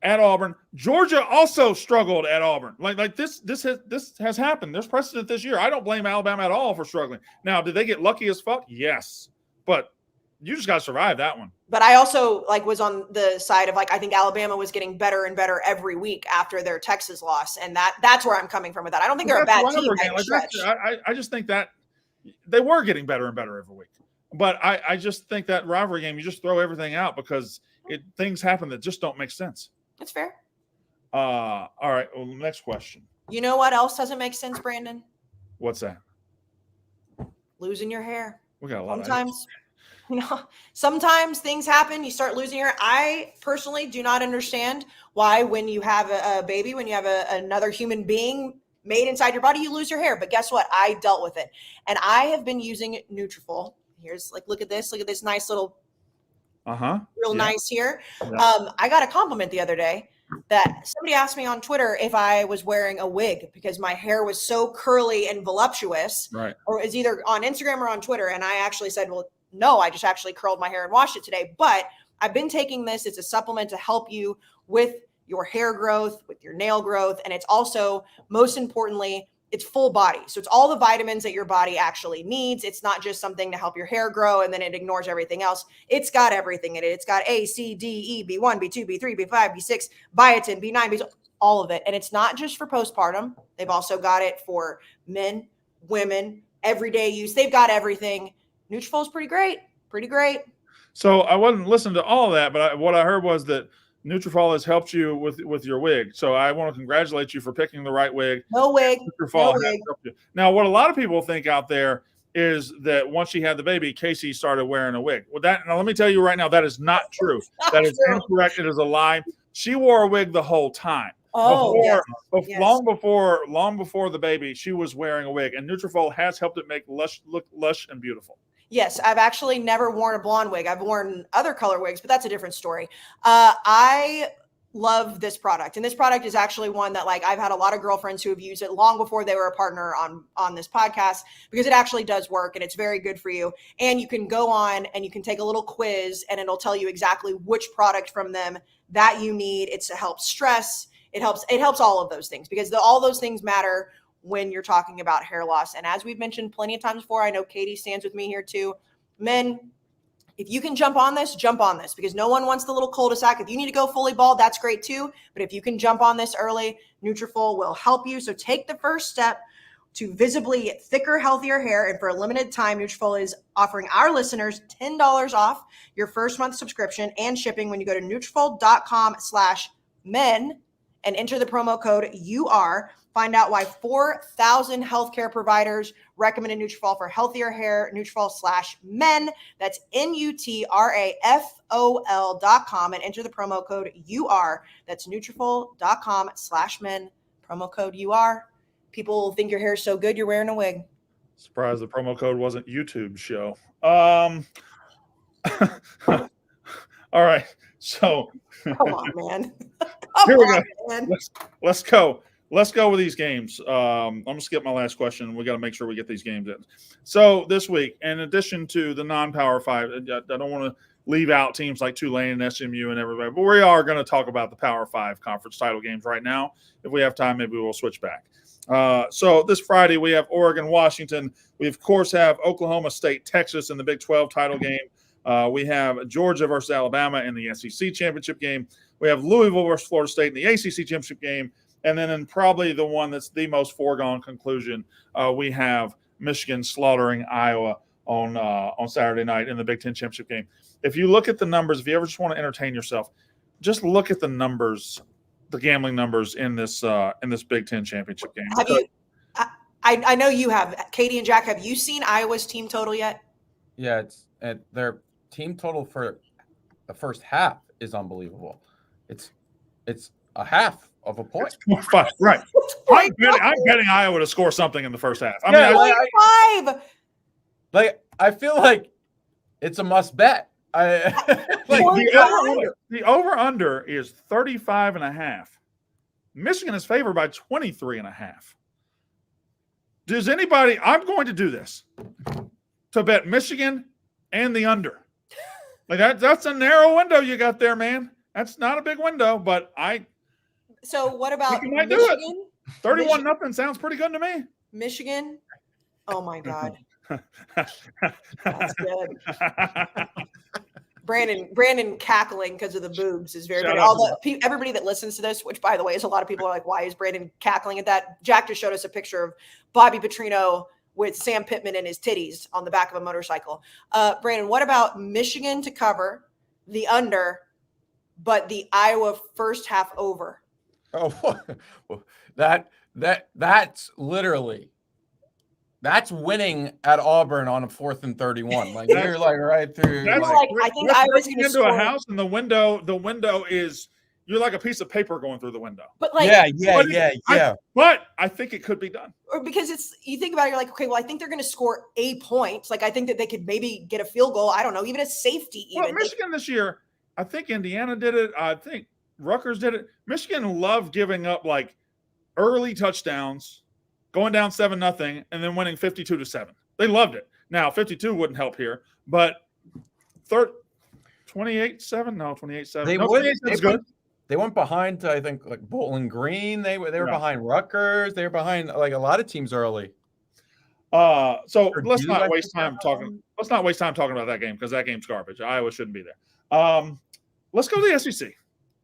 at Auburn. Georgia also struggled at Auburn. Like this has happened. There's precedent this year. I don't blame Alabama at all for struggling. Now, did they get lucky as fuck? Yes, but you just got to survive that one. But I also like was on the side of like I think Alabama was getting better and better every week after their Texas loss, and that's where I'm coming from with that. I don't think they're a bad team. I just think that they were getting better and better every week. But I just think that rivalry game, you just throw everything out because things happen that just don't make sense. That's fair. All right. Well, next question. You know what else doesn't make sense, Brandon? What's that? Losing your hair. We got a lot sometimes. Sometimes things happen. You start losing your hair. I personally do not understand why when you have a baby, when you have another human being made inside your body, you lose your hair. But guess what? I dealt with it. And I have been using Nutrafol. Here's like, look at this nice little, nice here. Yeah. I got a compliment the other day that somebody asked me on Twitter if I was wearing a wig because my hair was so curly and voluptuous, right? Or is either on Instagram or on Twitter. And I actually said, well, no, I just actually curled my hair and washed it today. But I've been taking this. It's a supplement to help you with your hair growth, with your nail growth. And it's also, most importantly, it's full body. So it's all the vitamins that your body actually needs. It's not just something to help your hair grow and then it ignores everything else. It's got everything in it. It's got A, C, D, E, B1, B2, B3, B5, B6, biotin, B9, B12, all of it. And it's not just for postpartum. They've also got it for men, women, everyday use. They've got everything. Nutrafol is pretty great. So I wasn't listening to all of that, but what I heard was that Nutrafol has helped you with your wig. So I want to congratulate you for picking the right wig. No wig. Nutrafol has helped you. Now, what a lot of people think out there is that once she had the baby, Casey started wearing a wig. Well, now let me tell you right now, that is not true. That is incorrect. It is a lie. She wore a wig the whole time. Oh, yes. Long before the baby, she was wearing a wig, and Nutrafol has helped it look lush and beautiful. Yes, I've actually never worn a blonde wig. I've worn other color wigs, but that's a different story. I love this product, and this product is actually one that like I've had a lot of girlfriends who have used it long before they were a partner on this podcast, because it actually does work and it's very good for you. And you can go on and you can take a little quiz and it'll tell you exactly which product from them that you need. It's to help stress. It helps all of those things, because all those things matter when you're talking about hair loss. And as we've mentioned plenty of times before, I know Katie stands with me here too. Men, if you can jump on this, because no one wants the little cul-de-sac. If you need to go fully bald, that's great too. But if you can jump on this early, Nutrafol will help you. So take the first step to visibly thicker, healthier hair. And for a limited time, Nutrafol is offering our listeners $10 off your first month subscription and shipping when you go to Nutrafol.com/men and enter the promo code UR. Find out why 4,000 healthcare providers recommended Nutrafol for healthier hair. Nutrafol/men. That's Nutrafol.com and enter the promo code UR. That's Nutrafol.com/men. Promo code UR. People think your hair is so good you're wearing a wig. Surprised the promo code wasn't YouTube show. All right, so come on, man. Here we go. Let's go. Let's go with these games. I'm going to skip my last question. We got to make sure we get these games in. So this week, in addition to the non-Power 5, I don't want to leave out teams like Tulane and SMU and everybody, but we are going to talk about the Power 5 conference title games right now. If we have time, maybe we'll switch back. So this Friday, we have Oregon, Washington. We, of course, have Oklahoma State, Texas in the Big 12 title game. We have Georgia versus Alabama in the SEC championship game. We have Louisville versus Florida State in the ACC championship game. And then in probably the one that's the most foregone conclusion, we have Michigan slaughtering Iowa on Saturday night in the Big Ten championship game. If you look at the numbers, if you ever just want to entertain yourself, just look at the numbers, the gambling numbers in this Big Ten championship game. Have you? I know you have. Katie and Jack, have you seen Iowa's team total yet? Yeah, their team total for the first half is unbelievable. It's a half of a point. Right. I'm betting Iowa to score something in the first half. I I feel like it's a must bet. The over-under is 35.5. Michigan is favored by 23.5. Does anybody? I'm going to do this to bet Michigan and the under. Like that's a narrow window you got there, man. That's not a big window, but So what about Michigan? Do it. 31-0 sounds pretty good to me. Michigan. Oh my God. That's good. Brandon cackling because of the boobs is very good. Everybody that listens to this, which by the way is a lot of people are like, why is Brandon cackling at that? Jack just showed us a picture of Bobby Petrino with Sam Pittman and his titties on the back of a motorcycle. Brandon, what about Michigan to cover the under, but the Iowa first half over? Oh, that's literally. That's winning at Auburn on a 4th and 31. Like you're like right through. That's like I think I was going to into a house, and the window is you're like a piece of paper going through the window. But like yeah. But I think it could be done. Or because you think about it, you're like, okay, well, I think they're going to score a point. Like I think that they could maybe get a field goal. I don't know, even a safety. Well, Michigan this year, I think Indiana did it. I think Rutgers did it. Michigan loved giving up like early touchdowns, going down 7-0, and then winning 52-7. They loved it. Now 52 wouldn't help here, but 28-7. No, 28-7. They went behind, I think, like Bowling Green. They were behind Rutgers. They were behind like a lot of teams early. So let's not waste time talking about that game because that game's garbage. Iowa shouldn't be there. Let's go to the SEC.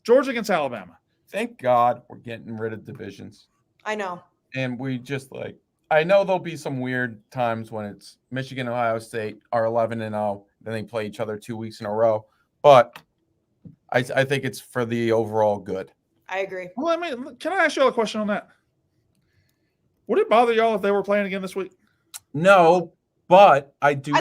Georgia against Alabama. Thank God we're getting rid of divisions. I know. And we just I know there'll be some weird times when it's Michigan, Ohio State are 11-0. Then they play each other 2 weeks in a row. But I think it's for the overall good. I agree. Well, can I ask you all a question on that? Would it bother y'all if they were playing again this week? No, but I do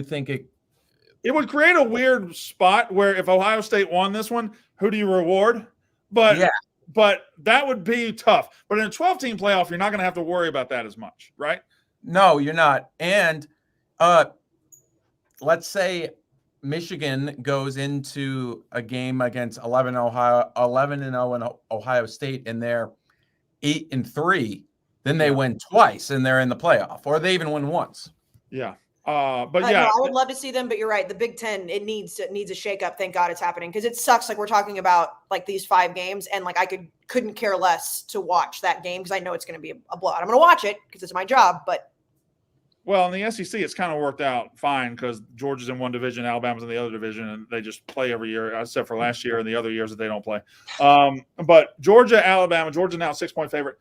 think it would create a weird spot where if Ohio State won this one, who do you reward? But but that would be tough. But in a 12-team playoff, you're not going to have to worry about that as much, right? No, you're not. And let's say Michigan goes into a game against 11-0 in Ohio State, and they're 8-3. Then they win twice, and they're in the playoff, or they even win once. Yeah. No, I would love to see them, but you're right. The Big Ten, it needs a shakeup. Thank God it's happening, because it sucks. Like, we're talking about like these 5 games, and like I couldn't care less to watch that game because I know it's going to be a blowout. I'm going to watch it because it's my job. But well, in the SEC, it's kind of worked out fine because Georgia's in one division, Alabama's in the other division, and they just play every year, except for last year and the other years that they don't play. But Georgia, Alabama, Georgia now 6-point favorite.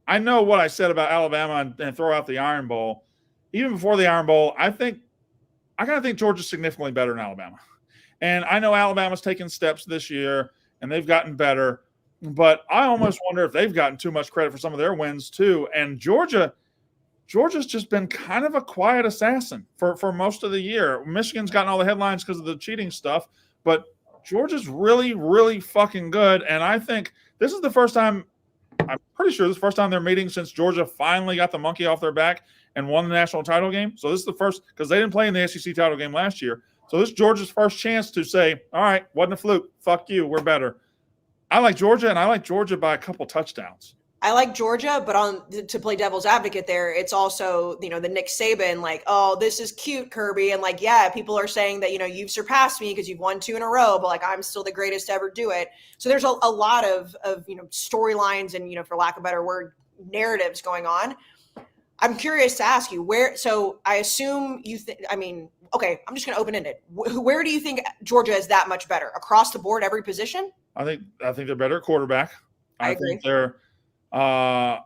I know what I said about Alabama and throw out the Iron Bowl. Even before the Iron Bowl, I kind of think Georgia's significantly better than Alabama. And I know Alabama's taken steps this year, and they've gotten better. But I almost wonder if they've gotten too much credit for some of their wins too. And Georgia's just been kind of a quiet assassin for most of the year. Michigan's gotten all the headlines because of the cheating stuff, but Georgia's really, really fucking good. And I think this is the first time, I'm pretty sure this is the first time they're meeting since Georgia finally got the monkey off their back and won the national title game. So this is the first, because they didn't play in the SEC title game last year. So this is Georgia's first chance to say, all right, wasn't a fluke. Fuck you. We're better. I like Georgia, and I like Georgia by a couple touchdowns. I like Georgia, but to play devil's advocate there, it's also, the Nick Saban, like, oh, this is cute, Kirby. And like, yeah, people are saying that, you've surpassed me because you've won 2 in a row, but like, I'm still the greatest to ever do it. So there's a lot of storylines and, for lack of a better word, narratives going on. I'm curious to ask you so I assume okay, I'm just going to open it. Where do you think Georgia is that much better? Across the board, every position? I think they're better at quarterback. I agree. Think they're I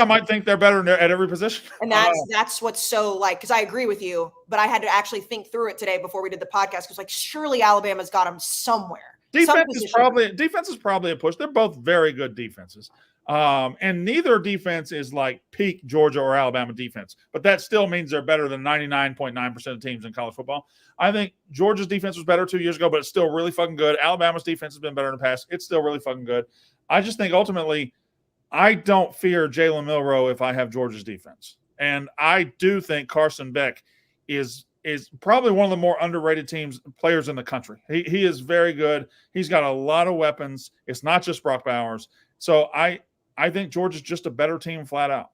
might think they're better at every position. And that's what's so like, because I agree with you, but I had to actually think through it today before we did the podcast, because like surely Alabama's got them somewhere. Defense is probably a push. They're both very good defenses. And neither defense is like peak Georgia or Alabama defense, but that still means they're better than 99.9% of teams in college football. I think Georgia's defense was better 2 years ago, but it's still really fucking good. Alabama's defense has been better in the past. It's still really fucking good. I just think ultimately I don't fear Jalen Milroe if I have Georgia's defense. And I do think Carson Beck is probably one of the more underrated players in the country. He is very good. He's got a lot of weapons. It's not just Brock Bowers. So I think Georgia's just a better team flat out.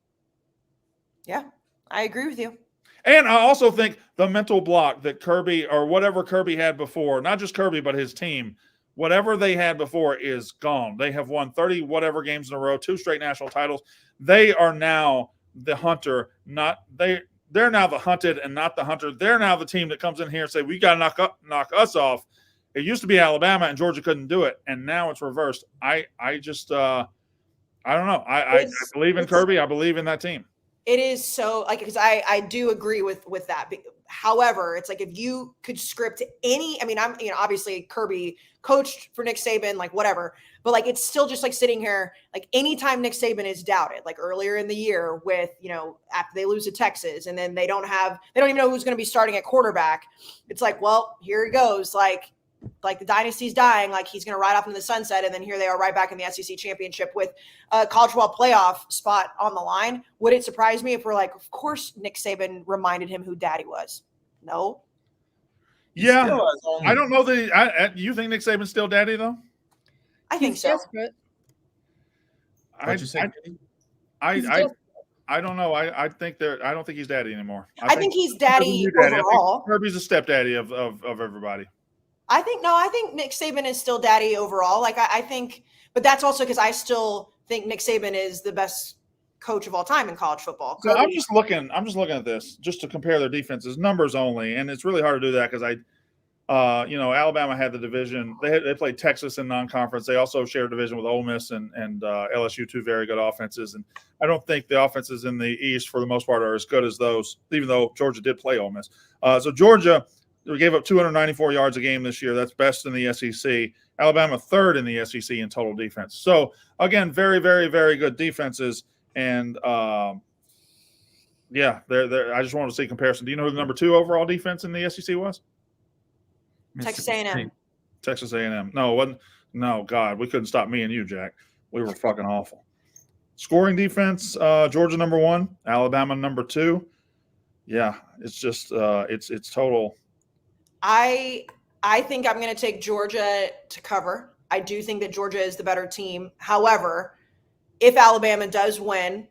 Yeah, I agree with you. And I also think the mental block that Kirby, or whatever Kirby had before, not just Kirby, but his team, whatever they had before is gone. They have won 30 whatever games in a row, 2 straight national titles. They are now the hunter, they're now the hunted and not the hunter. They're now the team that comes in here and say, we got to knock us off. It used to be Alabama and Georgia couldn't do it, and now it's reversed. I don't know. I believe in Kirby. I believe in that team. It is so like, because I do agree with that. However, it's like if you could script any, I'm obviously Kirby coached for Nick Saban, like whatever, but like it's still just like sitting here, like anytime Nick Saban is doubted, like earlier in the year with, after they lose to Texas and then they don't even know who's going to be starting at quarterback. It's like, well, here he goes. Like the dynasty's dying, like he's going to ride off into the sunset. And then here they are right back in the SEC championship with a college football playoff spot on the line. Would it surprise me if we're like, of course, Nick Saban reminded him who daddy was? No. Yeah. I don't know that. You think Nick Saban's still daddy though? I think so. I don't know. I don't think he's daddy anymore. I think he's daddy overall. Kirby's a stepdaddy of everybody. I think Nick Saban is still daddy overall. Like I think, but that's also because I still think Nick Saban is the best coach of all time in college football. So I'm just looking at this just to compare their defenses, numbers only, and it's really hard to do that because Alabama had the division. They played Texas in non-conference. They also shared a division with Ole Miss and LSU, 2 very good offenses. And I don't think the offenses in the East, for the most part, are as good as those, even though Georgia did play Ole Miss. So Georgia, we gave up 294 yards a game this year. That's best in the SEC. Alabama, 3rd in the SEC in total defense. So, again, very, very, very good defenses. And, I just wanted to see comparison. Do you know who the number 2 overall defense in the SEC was? Texas Mississippi A&M. State. Texas A&M. No, it wasn't. No, God, we couldn't stop me and you, Jack. We were fucking awful. Scoring defense, Georgia number 1, Alabama number 2. Yeah, it's just it's total. I think I'm going to take Georgia to cover. I do think that Georgia is the better team. However, if Alabama does win,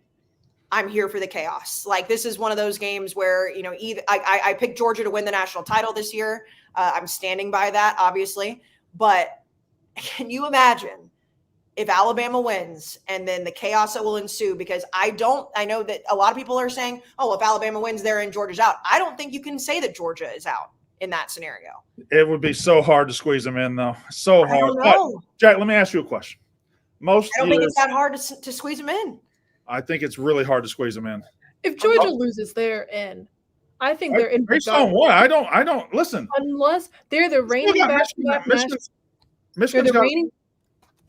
I'm here for the chaos. Like, this is one of those games where, you know, either I picked Georgia to win the national title this year. I'm standing by that, obviously. But can you imagine if Alabama wins and then the chaos that will ensue? Because I know that a lot of people are saying, oh, if Alabama wins there and Georgia's out. I don't think you can say that Georgia is out in that scenario. It would be so hard to squeeze them in, though. So hard. I don't know. But, Jack, let me ask you a question. I don't think it's that hard to squeeze them in. I think it's really hard to squeeze them in. If Georgia loses, they're in. I think they're in. Based on what? I don't listen. Unless they're the reigning back-to-back Michigan's got.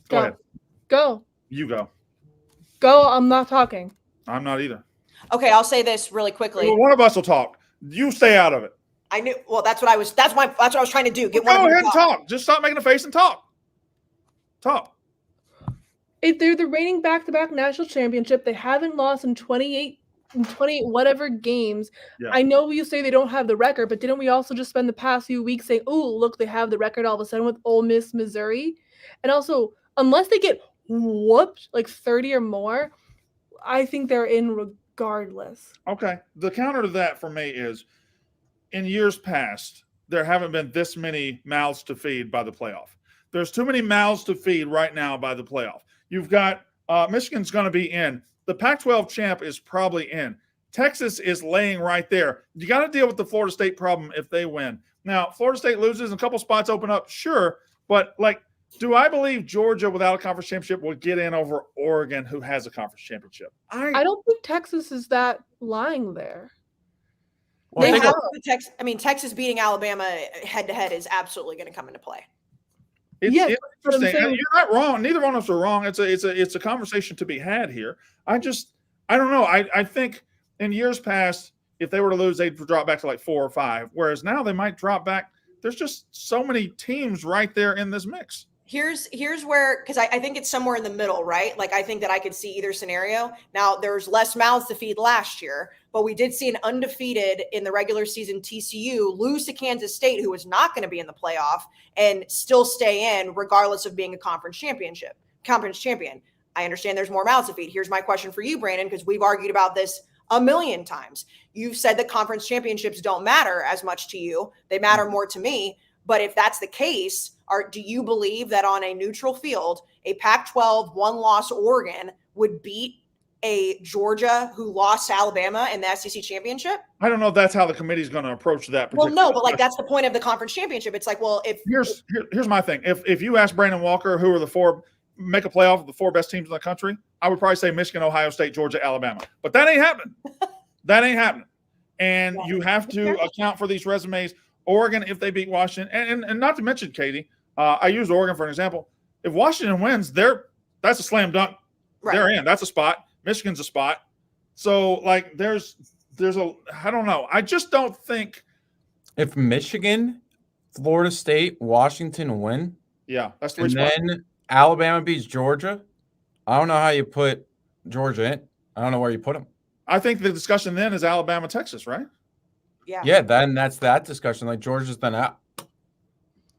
Go ahead. Go. You go. Go. I'm not talking. I'm not either. Okay, I'll say this really quickly. Well, one of us will talk. You stay out of it. I knew. Well, that's what I was trying to do. Go ahead and talk. Just stop making a face and talk. Talk. If they're the reigning back-to-back national championship, they haven't lost in 28 whatever games. Yeah. I know you say they don't have the record, but didn't we also just spend the past few weeks saying, oh, look, they have the record all of a sudden with Ole Miss, Missouri? And also, unless they get whooped like 30 or more, I think they're in regardless. Okay. The counter to that for me is, in years past, there haven't been this many mouths to feed by the playoff. There's too many mouths to feed right now by the playoff. You've got Michigan's going to be in. The Pac-12 champ is probably in. Texas is laying right there. You got to deal with the Florida State problem if they win. Now, Florida State loses and a couple spots open up, sure. But, like, do I believe Georgia without a conference championship will get in over Oregon, who has a conference championship? I don't think Texas is that lying there. Well, Texas beating Alabama head-to-head is absolutely going to come into play. It's interesting. And you're not wrong. Neither one of us are wrong. It's a conversation to be had here. I don't know. I think in years past, if they were to lose, they'd drop back to like 4 or 5. Whereas now they might drop back. There's just so many teams right there in this mix. Here's where, because I think it's somewhere in the middle, right? Like, I think that I could see either scenario. Now, there's less mouths to feed last year, but we did see an undefeated in the regular season TCU lose to Kansas State, who was not going to be in the playoff, and still stay in regardless of being a conference champion. I understand there's more mouths to feed. Here's my question for you, Brandon, because we've argued about this a million times. You've said that conference championships don't matter as much to you. They matter more to me. But if that's the case, do you believe that on a neutral field, a Pac-12 one-loss Oregon would beat a Georgia who lost to Alabama in the SEC championship? I don't know if that's how the committee's going to approach that. Well, no, but like that's the point of the conference championship. It's like, well, here's my thing. If you ask Brandon Walker who are the 4 make a playoff of the 4 best teams in the country, I would probably say Michigan, Ohio State, Georgia, Alabama. But that ain't happening. That ain't happening. And you have to account for these resumes. Oregon, if they beat Washington, and not to mention, Katie, I use Oregon for an example. If Washington wins, that's a slam dunk. Right. They're in. That's a spot. Michigan's a spot. So, like, there's I don't know. I just don't think. If Michigan, Florida State, Washington win, that's 3 and spots. then Alabama beats Georgia, I don't know how you put Georgia in. I don't know where you put them. I think the discussion then is Alabama, Texas, right? Yeah, then that's that discussion. Like, Georgia's then out.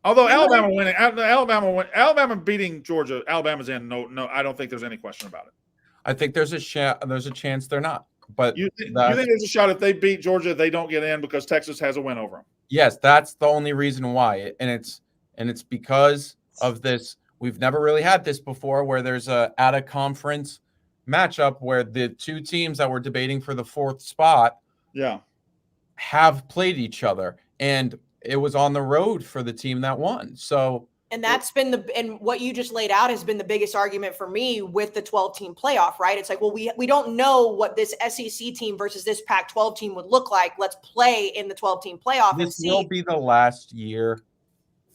Although Alabama beating Georgia, Alabama's in. No, I don't think there's any question about it. I think there's a chance they're not. But you think there's a shot if they beat Georgia, they don't get in because Texas has a win over them? Yes, that's the only reason why, and it's because of this. We've never really had this before, where there's a out of conference matchup where the 2 teams that were debating for the 4th spot, have played each other, and it was on the road for the team that won. So, and that's been and what you just laid out has been the biggest argument for me with the 12-team playoff, right? It's like, well, we don't know what this SEC team versus this Pac-12 team would look like. Let's play in the 12-team playoff. This will be the last year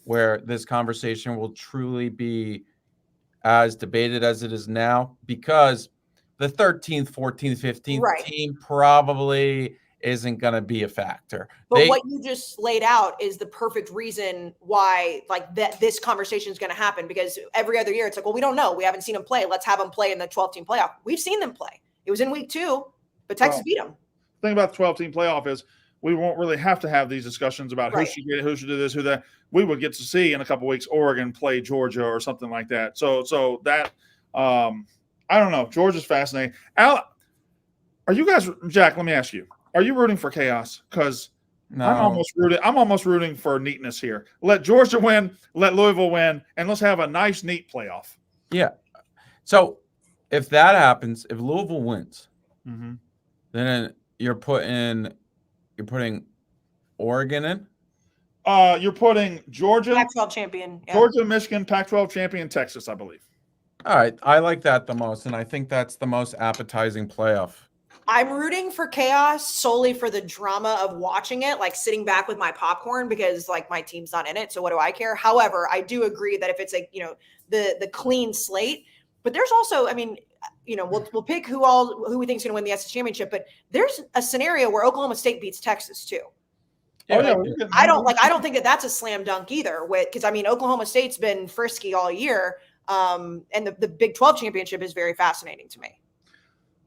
where this conversation will truly be as debated as it is now, because the 13th, 14th, 15th team probably isn't going to be a factor. But what you just laid out is the perfect reason why, like, this conversation is going to happen, because every other year it's like, well, we don't know. We haven't seen them play. Let's have them play in the 12-team playoff. We've seen them play. It was in week 2, but Texas beat them. The thing about the 12-team playoff is we won't really have to have these discussions about Right. who should get it, who should do this, who that. We would get to see in a couple of weeks Oregon play Georgia or something like that. So that I don't know. Georgia's fascinating. Al, are you guys, Jack? Let me ask you: are you rooting for chaos? Because No. I'm almost rooting for neatness here. Let Georgia win, let Louisville win, and let's have a nice, neat playoff. Yeah. So if that happens, if Louisville wins, then you're putting Oregon in. You're putting Georgia, Pac-12 champion, Georgia, Michigan, Pac-12 champion, Texas, I believe. All right, I like that the most, and I think that's the most appetizing playoff. I'm rooting for chaos solely for the drama of watching it, like sitting back with my popcorn, because like my team's not in it. So what do I care? However, I do agree that if it's a, the clean slate, but there's also, I mean, we'll pick who we think is going to win the SEC championship, but there's a scenario where Oklahoma State beats Texas too. Yeah. I don't think that that's a slam dunk either, because I mean, Oklahoma State's been frisky all year. And the Big 12 championship is very fascinating to me.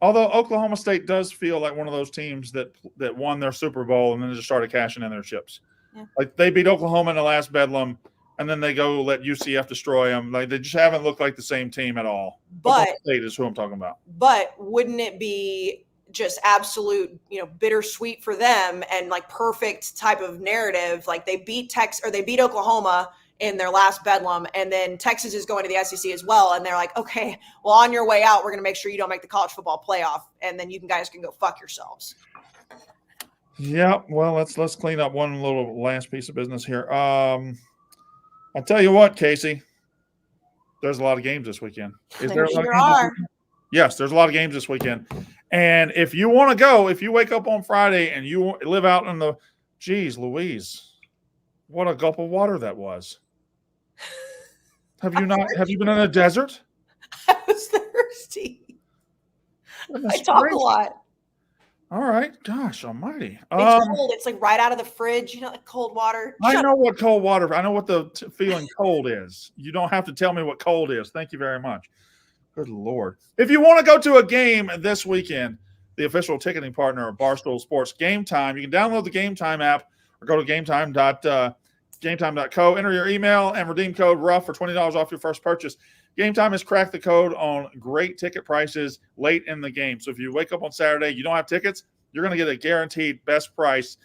Although Oklahoma State does feel like one of those teams that won their Super Bowl and then just started cashing in their chips. Yeah. Like they beat Oklahoma in the last Bedlam, and then they go let UCF destroy them. Like they just haven't looked like the same team at all. But Oklahoma State is who I'm talking about. But wouldn't it be just absolute, bittersweet for them and like perfect type of narrative? Like they beat they beat Oklahoma in their last Bedlam, and then Texas is going to the SEC as well, and they're like, okay, well, on your way out, we're going to make sure you don't make the college football playoff, and then you guys can go fuck yourselves. Yeah, well, let's clean up one little last piece of business here. I'll tell you what, Casey, there's a lot of games this weekend. Yes, there's a lot of games this weekend, and if you want to go, if you wake up on Friday and you live out in the, geez Louise, what a gulp of water that was. Have you been in a desert? I was thirsty. I talk a lot. All right. Gosh almighty. It's cold. It's like right out of the fridge, like cold water. I know what cold water, I know what the feeling cold is. You don't have to tell me what cold is. Thank you very much. Good Lord. If you want to go to a game this weekend, the official ticketing partner of Barstool Sports, Game Time, you can download the Game Time app or go to gametime.co, enter your email and redeem code RUFF for $20 off your first purchase. Game Time has cracked the code on great ticket prices late in the game. So if you wake up on Saturday, you don't have tickets, you're going to get a guaranteed best price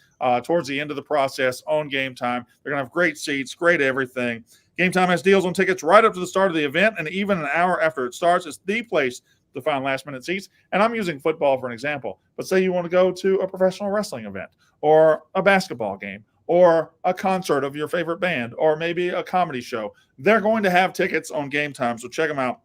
towards the end of the process on Game Time. They're going to have great seats, great everything. Game Time has deals on tickets right up to the start of the event, and even an hour after it starts. It's the place to find last-minute seats. And I'm using football for an example. But say you want to go to a professional wrestling event or a basketball game or a concert of your favorite band, or maybe a comedy show. They're going to have tickets on Game Time, so check them out.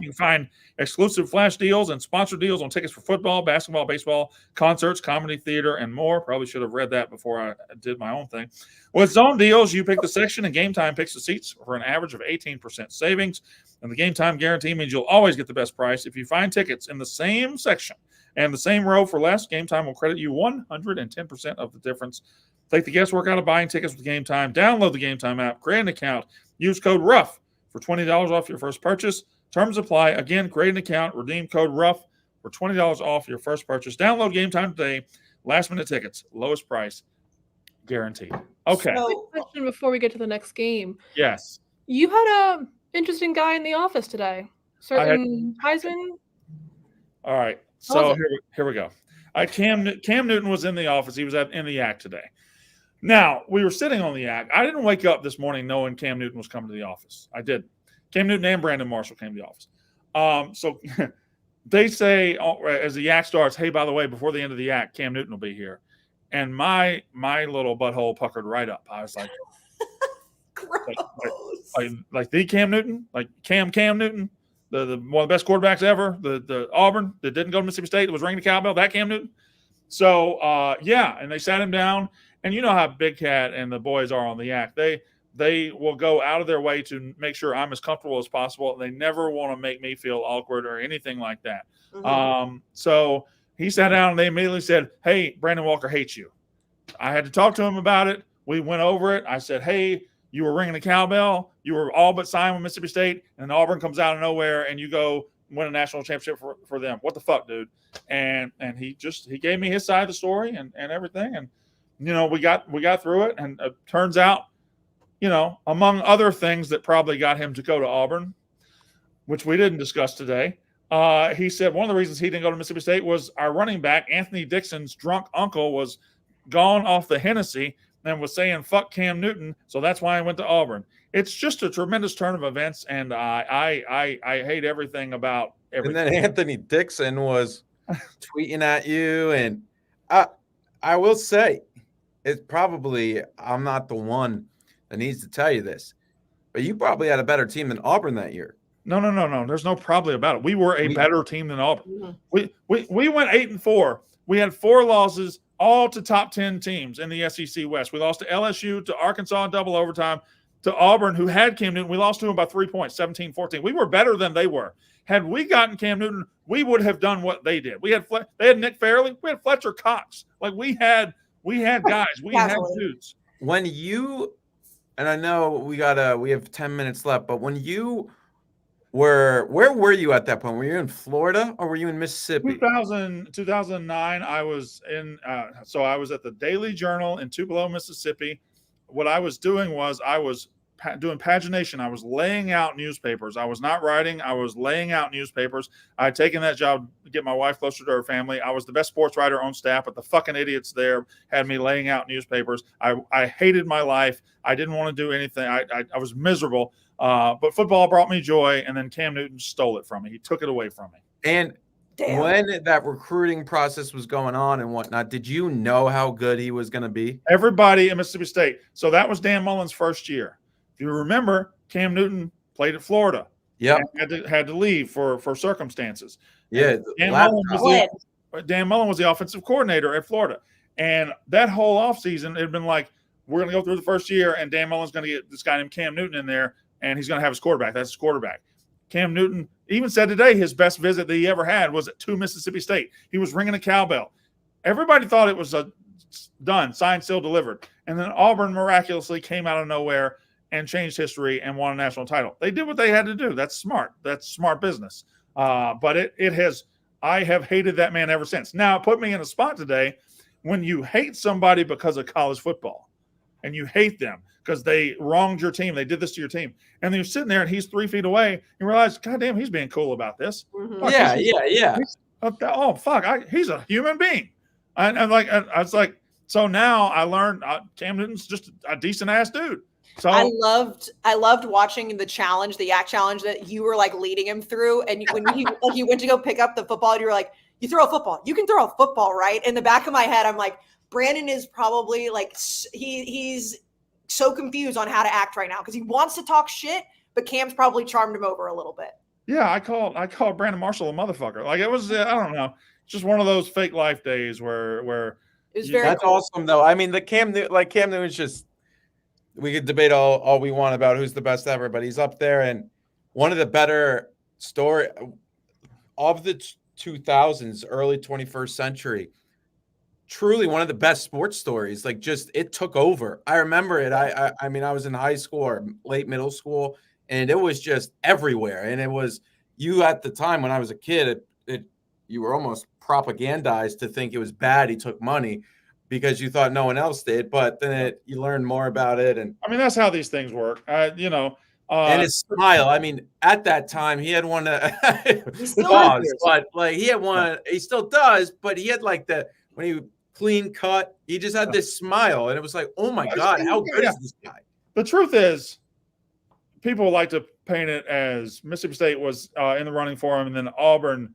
You can find exclusive flash deals and sponsored deals on tickets for football, basketball, baseball, concerts, comedy, theater, and more. Probably should have read that before I did my own thing. With zone deals, you pick the section, and Game Time picks the seats for an average of 18% savings. And the Game Time guarantee means you'll always get the best price. If you find tickets in the same section and the same row for less, Game Time will credit you 110% of the difference. Take the guesswork out of buying tickets with Game Time. Download the Game Time app, create an account, use code RUFF for $20 off your first purchase. Terms apply. Again, create an account, redeem code RUFF for $20 off your first purchase. Download Game Time today. Last minute tickets, lowest price, guaranteed. Okay. So, question before we get to the next game. Yes. You had a interesting guy in the office today. Certain Heisman. All right. So here we go. Cam Newton was in the office. He was in the YAC today. Now, we were sitting on the YAC. I didn't wake up this morning knowing Cam Newton was coming to the office. I didn't. Cam Newton and Brandon Marshall came to the office. So they say, as the YAC starts, hey, by the way, before the end of the YAC, Cam Newton will be here. And my little butthole puckered right up. I was like, like the Cam Newton, like Cam Newton, the one of the best quarterbacks ever, the Auburn that didn't go to Mississippi State, that was ringing the cowbell, that Cam Newton. So, and they sat him down. And you know how Big Cat and the boys are on the YAC. They will go out of their way to make sure I'm as comfortable as possible. They never want to make me feel awkward or anything like that. Mm-hmm. So He sat down and they immediately said, "Hey, Brandon Walker hates you." I had to talk to him about it. We went over it. I said, "Hey, you were ringing the cowbell. You were all but signed with Mississippi State, and Auburn comes out of nowhere, and you go win a national championship for them. What the fuck, dude?" And he gave me his side of the story and everything, and we got through it. And it turns out, among other things that probably got him to go to Auburn, which we didn't discuss today. He said one of the reasons he didn't go to Mississippi State was our running back, Anthony Dixon's drunk uncle, was gone off the Hennessy and was saying fuck Cam Newton, so that's why I went to Auburn. It's just a tremendous turn of events, and I hate everything about everything. And then Anthony Dixon was tweeting at you, and I will say, it's probably, I'm not the one that needs to tell you this, but you probably had a better team than Auburn that year. No. There's no probably about it. We were a better team than Auburn. We went 8-4. We had 4 losses, all to top 10 teams in the SEC West. We lost to LSU, to Arkansas in double overtime, to Auburn, who had Cam Newton. We lost to them by 3 points, 17-14. We were better than they were. Had we gotten Cam Newton, we would have done what they did. They had Nick Fairley. We had Fletcher Cox. Like we had guys. We had dudes. When you, and I know we have 10 minutes left, but when you where were you at that point? Were you in Florida or were you in Mississippi? 2009, I was in, so I was at the Daily Journal in Tupelo, Mississippi. What I was doing was I was doing pagination. I was laying out newspapers. I was not writing. I was laying out newspapers. I had taken that job to get my wife closer to her family. I was the best sports writer on staff, but the fucking idiots there had me laying out newspapers. I hated my life. I didn't want to do anything. I was miserable. But football brought me joy, and then Cam Newton stole it from me. He took it away from me. And when that recruiting process was going on and whatnot, did you know how good he was going to be? Everybody in Mississippi State. So that was Dan Mullen's first year. If you remember, Cam Newton played at Florida. Yeah, had to leave for circumstances. Yeah, Dan Mullen was the offensive coordinator at Florida, and that whole offseason it had been like, we're going to go through the first year, and Dan Mullen's going to get this guy named Cam Newton in there, and he's going to have his quarterback. That's his quarterback. Cam Newton even said today his best visit that he ever had was to Mississippi State. He was ringing a cowbell. Everybody thought it was done, signed, sealed, delivered. And then Auburn miraculously came out of nowhere and changed history and won a national title. They did what they had to do. That's smart. That's smart business. But I have hated that man ever since. Now, it put me in a spot today when you hate somebody because of college football and you hate them because they wronged your team. They did this to your team. And then you're sitting there and he's 3 feet away and you realize, God damn, he's being cool about this. Mm-hmm. Yeah. Oh, fuck. He's a human being. I was like, so now I learned Cam Newton's just a decent ass dude. So I loved watching the challenge, the yak challenge that you were like leading him through. And when you went to go pick up the football, and you were like, you throw a football, you can throw a football, right? In the back of my head, I'm like, Brandon is probably like, he's so confused on how to act right now because he wants to talk shit, but Cam's probably charmed him over a little bit. Yeah, I called Brandon Marshall a motherfucker. Like it was, I don't know, just one of those fake life days where it was very that's cool. awesome though. I mean, Cam Newton's just, we could debate all we want about who's the best ever, but he's up there. And one of the better story of the 2000s, early 21st century, truly one of the best sports stories. Like just, it took over. I remember it. I mean, I was in high school or late middle school and it was just everywhere. And it was you at the time when I was a kid, you were almost propagandized to think it was bad. He took money because you thought no one else did, but then you learn more about it. And I mean, that's how these things work. And his smile. I mean, at that time he had one but like he had one, he still does, but he had like when he clean cut, he just had this smile and it was like, oh my God, how good is this guy? The truth is, people like to paint it as Mississippi State was in the running for him and then Auburn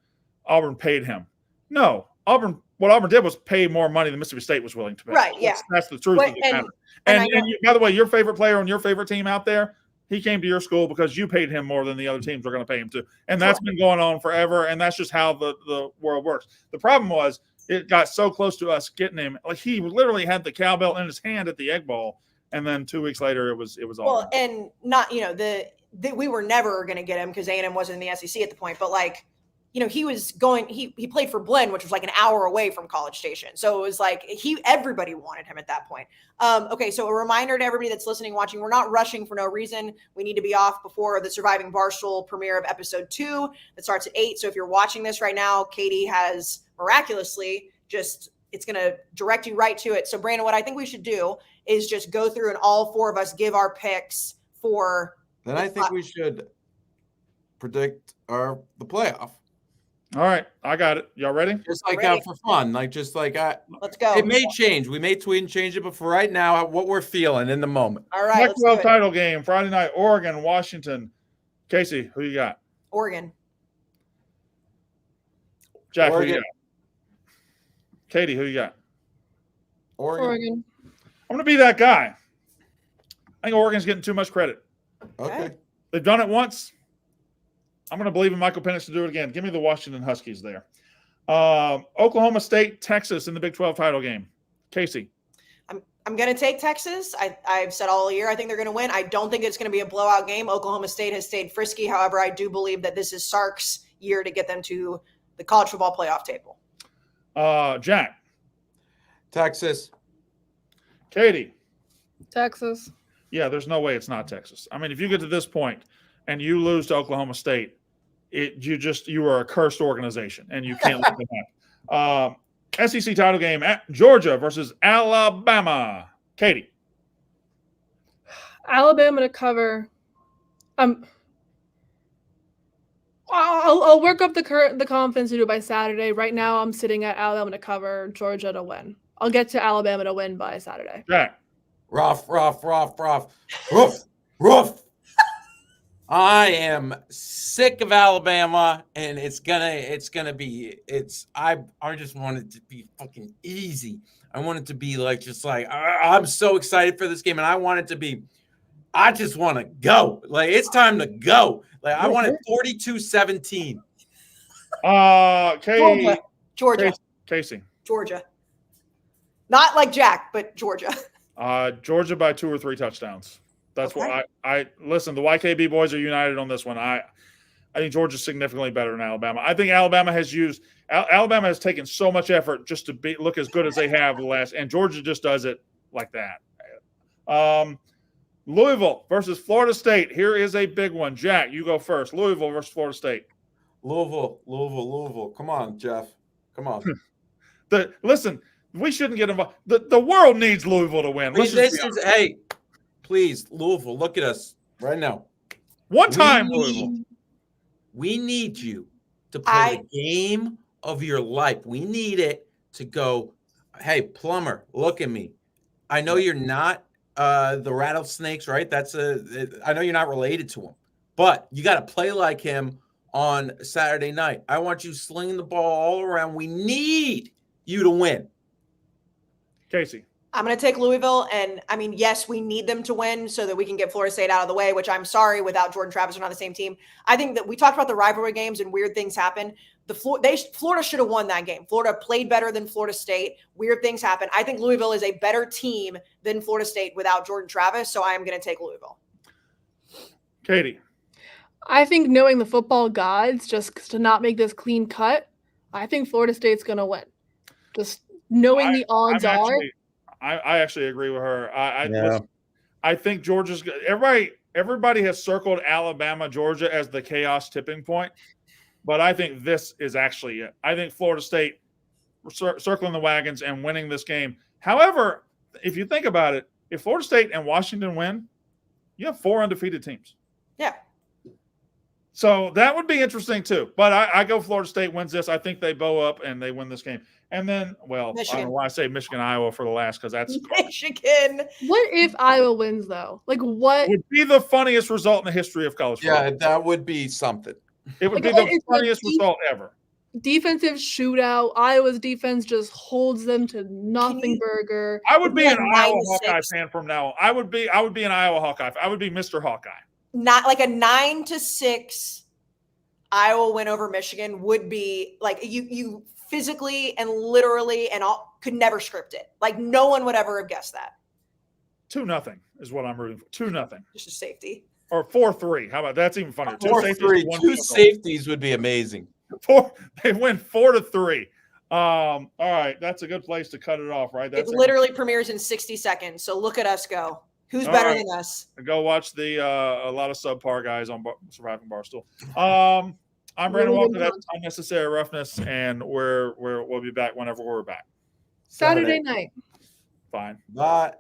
paid him. No, what Auburn did was pay more money than Mississippi State was willing to pay. Right, yeah. That's the truth of the matter. And by the way, your favorite player on your favorite team out there, he came to your school because you paid him more than the other teams were going to pay him to. And that's been going on forever, and that's just how the world works. The problem was it got so close to us getting him. Like he literally had the cowbell in his hand at the Egg Bowl, and then 2 weeks later it was all. Well, and not, we were never going to get him because A&M wasn't in the SEC at the point, but like he was going, he played for Blinn, which was like an hour away from College Station. So it was like everybody wanted him at that point. Okay, so a reminder to everybody that's listening, watching, we're not rushing for no reason. We need to be off before the Surviving Barstool premiere of episode 2 that starts at 8. So if you're watching this right now, Katie has miraculously it's going to direct you right to it. So Brandon, what I think we should do is just go through and all 4 of us give our picks for. Then I think we should predict the playoff. All right, I got it. Y'all ready? Just like out for fun, let's go. It may change. We may tweet and change it, but for right now, what we're feeling in the moment. All right, let's do Pac-12 it. title game Friday night, Oregon, Washington. Casey, who you got? Oregon. Jack, Oregon. who you got? Katie, who you got? Oregon. I'm going to be that guy. I think Oregon's getting too much credit. Okay. They've done it once. I'm going to believe in Michael Penix to do it again. Give me the Washington Huskies there. Oklahoma State, Texas in the Big 12 title game. Casey. I'm going to take Texas. I've said all year I think they're going to win. I don't think it's going to be a blowout game. Oklahoma State has stayed frisky. However, I do believe that this is Sark's year to get them to the college football playoff table. Jack. Texas. Katie. Texas. Yeah, there's no way it's not Texas. I mean, if you get to this point and you lose to Oklahoma State, you are a cursed organization and you can't let them happen. SEC title game at Georgia versus Alabama. Katie. Alabama to cover. I'll work up the confidence to do it by Saturday. Right now, I'm sitting at Alabama to cover, Georgia to win. I'll get to Alabama to win by Saturday. Jack. Rough. I am sick of Alabama, and I just want it to be fucking easy. I want it to be I'm so excited for this game, and I want it to be, I just want to go. It's time to go. I want it 42-17. Georgia. Casey. Georgia. Not like Jack, but Georgia. Georgia by 2 or 3 touchdowns. That's what I listen. The YKB boys are united on this one. I think Georgia's significantly better than Alabama. I think Alabama has taken so much effort just to look as good as they have and Georgia just does it like that. Louisville versus Florida State. Here is a big one. Jack, you go first. Louisville versus Florida State. Louisville. Come on, Jeff. Come on. Listen, we shouldn't get involved. The world needs Louisville to win. Hey, please, Louisville, look at us right now. Louisville. We need you to play the game of your life. We need it to go, hey, plumber, look at me. I know you're not the Rattlesnakes, right? I know you're not related to him, but you got to play like him on Saturday night. I want you slinging the ball all around. We need you to win. Casey. I'm going to take Louisville. And I mean, yes, we need them to win so that we can get Florida State out of the way, which I'm sorry, without Jordan Travis, we're not the same team. I think that we talked about the rivalry games and weird things happen. Florida should have won that game. Florida played better than Florida State. Weird things happen. I think Louisville is a better team than Florida State without Jordan Travis. So I am going to take Louisville. Katie. I think knowing the football gods, just to not make this clean cut, I think Florida State's going to win. Just knowing the odds are. I actually agree with her. I think Georgia's everybody has circled Alabama, Georgia as the chaos tipping point, but I think this is actually it. I think Florida State circling the wagons and winning this game. However, if you think about it, if Florida State and Washington win, you have 4 undefeated teams. Yeah. So that would be interesting too. But I go Florida State wins this. I think they bow up and they win this game. And then, Michigan. I don't know why I say Michigan, Iowa for the last, because that's Michigan. What if Iowa wins though? What would be the funniest result in the history of college football? Yeah, that would be something. It would be the funniest result ever. Defensive shootout. Iowa's defense just holds them to nothing burger. I would be an Iowa Hawkeye fan from now on. I would be an Iowa Hawkeye. I would be Mr. Hawkeye. Not like a 9-6 Iowa win over Michigan would be like you physically and literally and all could never script it. Like no one would ever have guessed that. 2-0 is what I'm rooting for. 2-0. Just a safety. Or 4-3. How about that's even funnier? 4-3. 2 safeties would be amazing. They win 4-3. All right, that's a good place to cut it off, right? It That's literally premieres in 60 seconds. So look at us go. Who's All better right. than us? Go watch the a lot of subpar guys on Surviving Barstool. I'm Brandon Really Walker. good That's Unnecessary Roughness, and we'll be back whenever we're back. Saturday Saturday. night. Fine. Bye.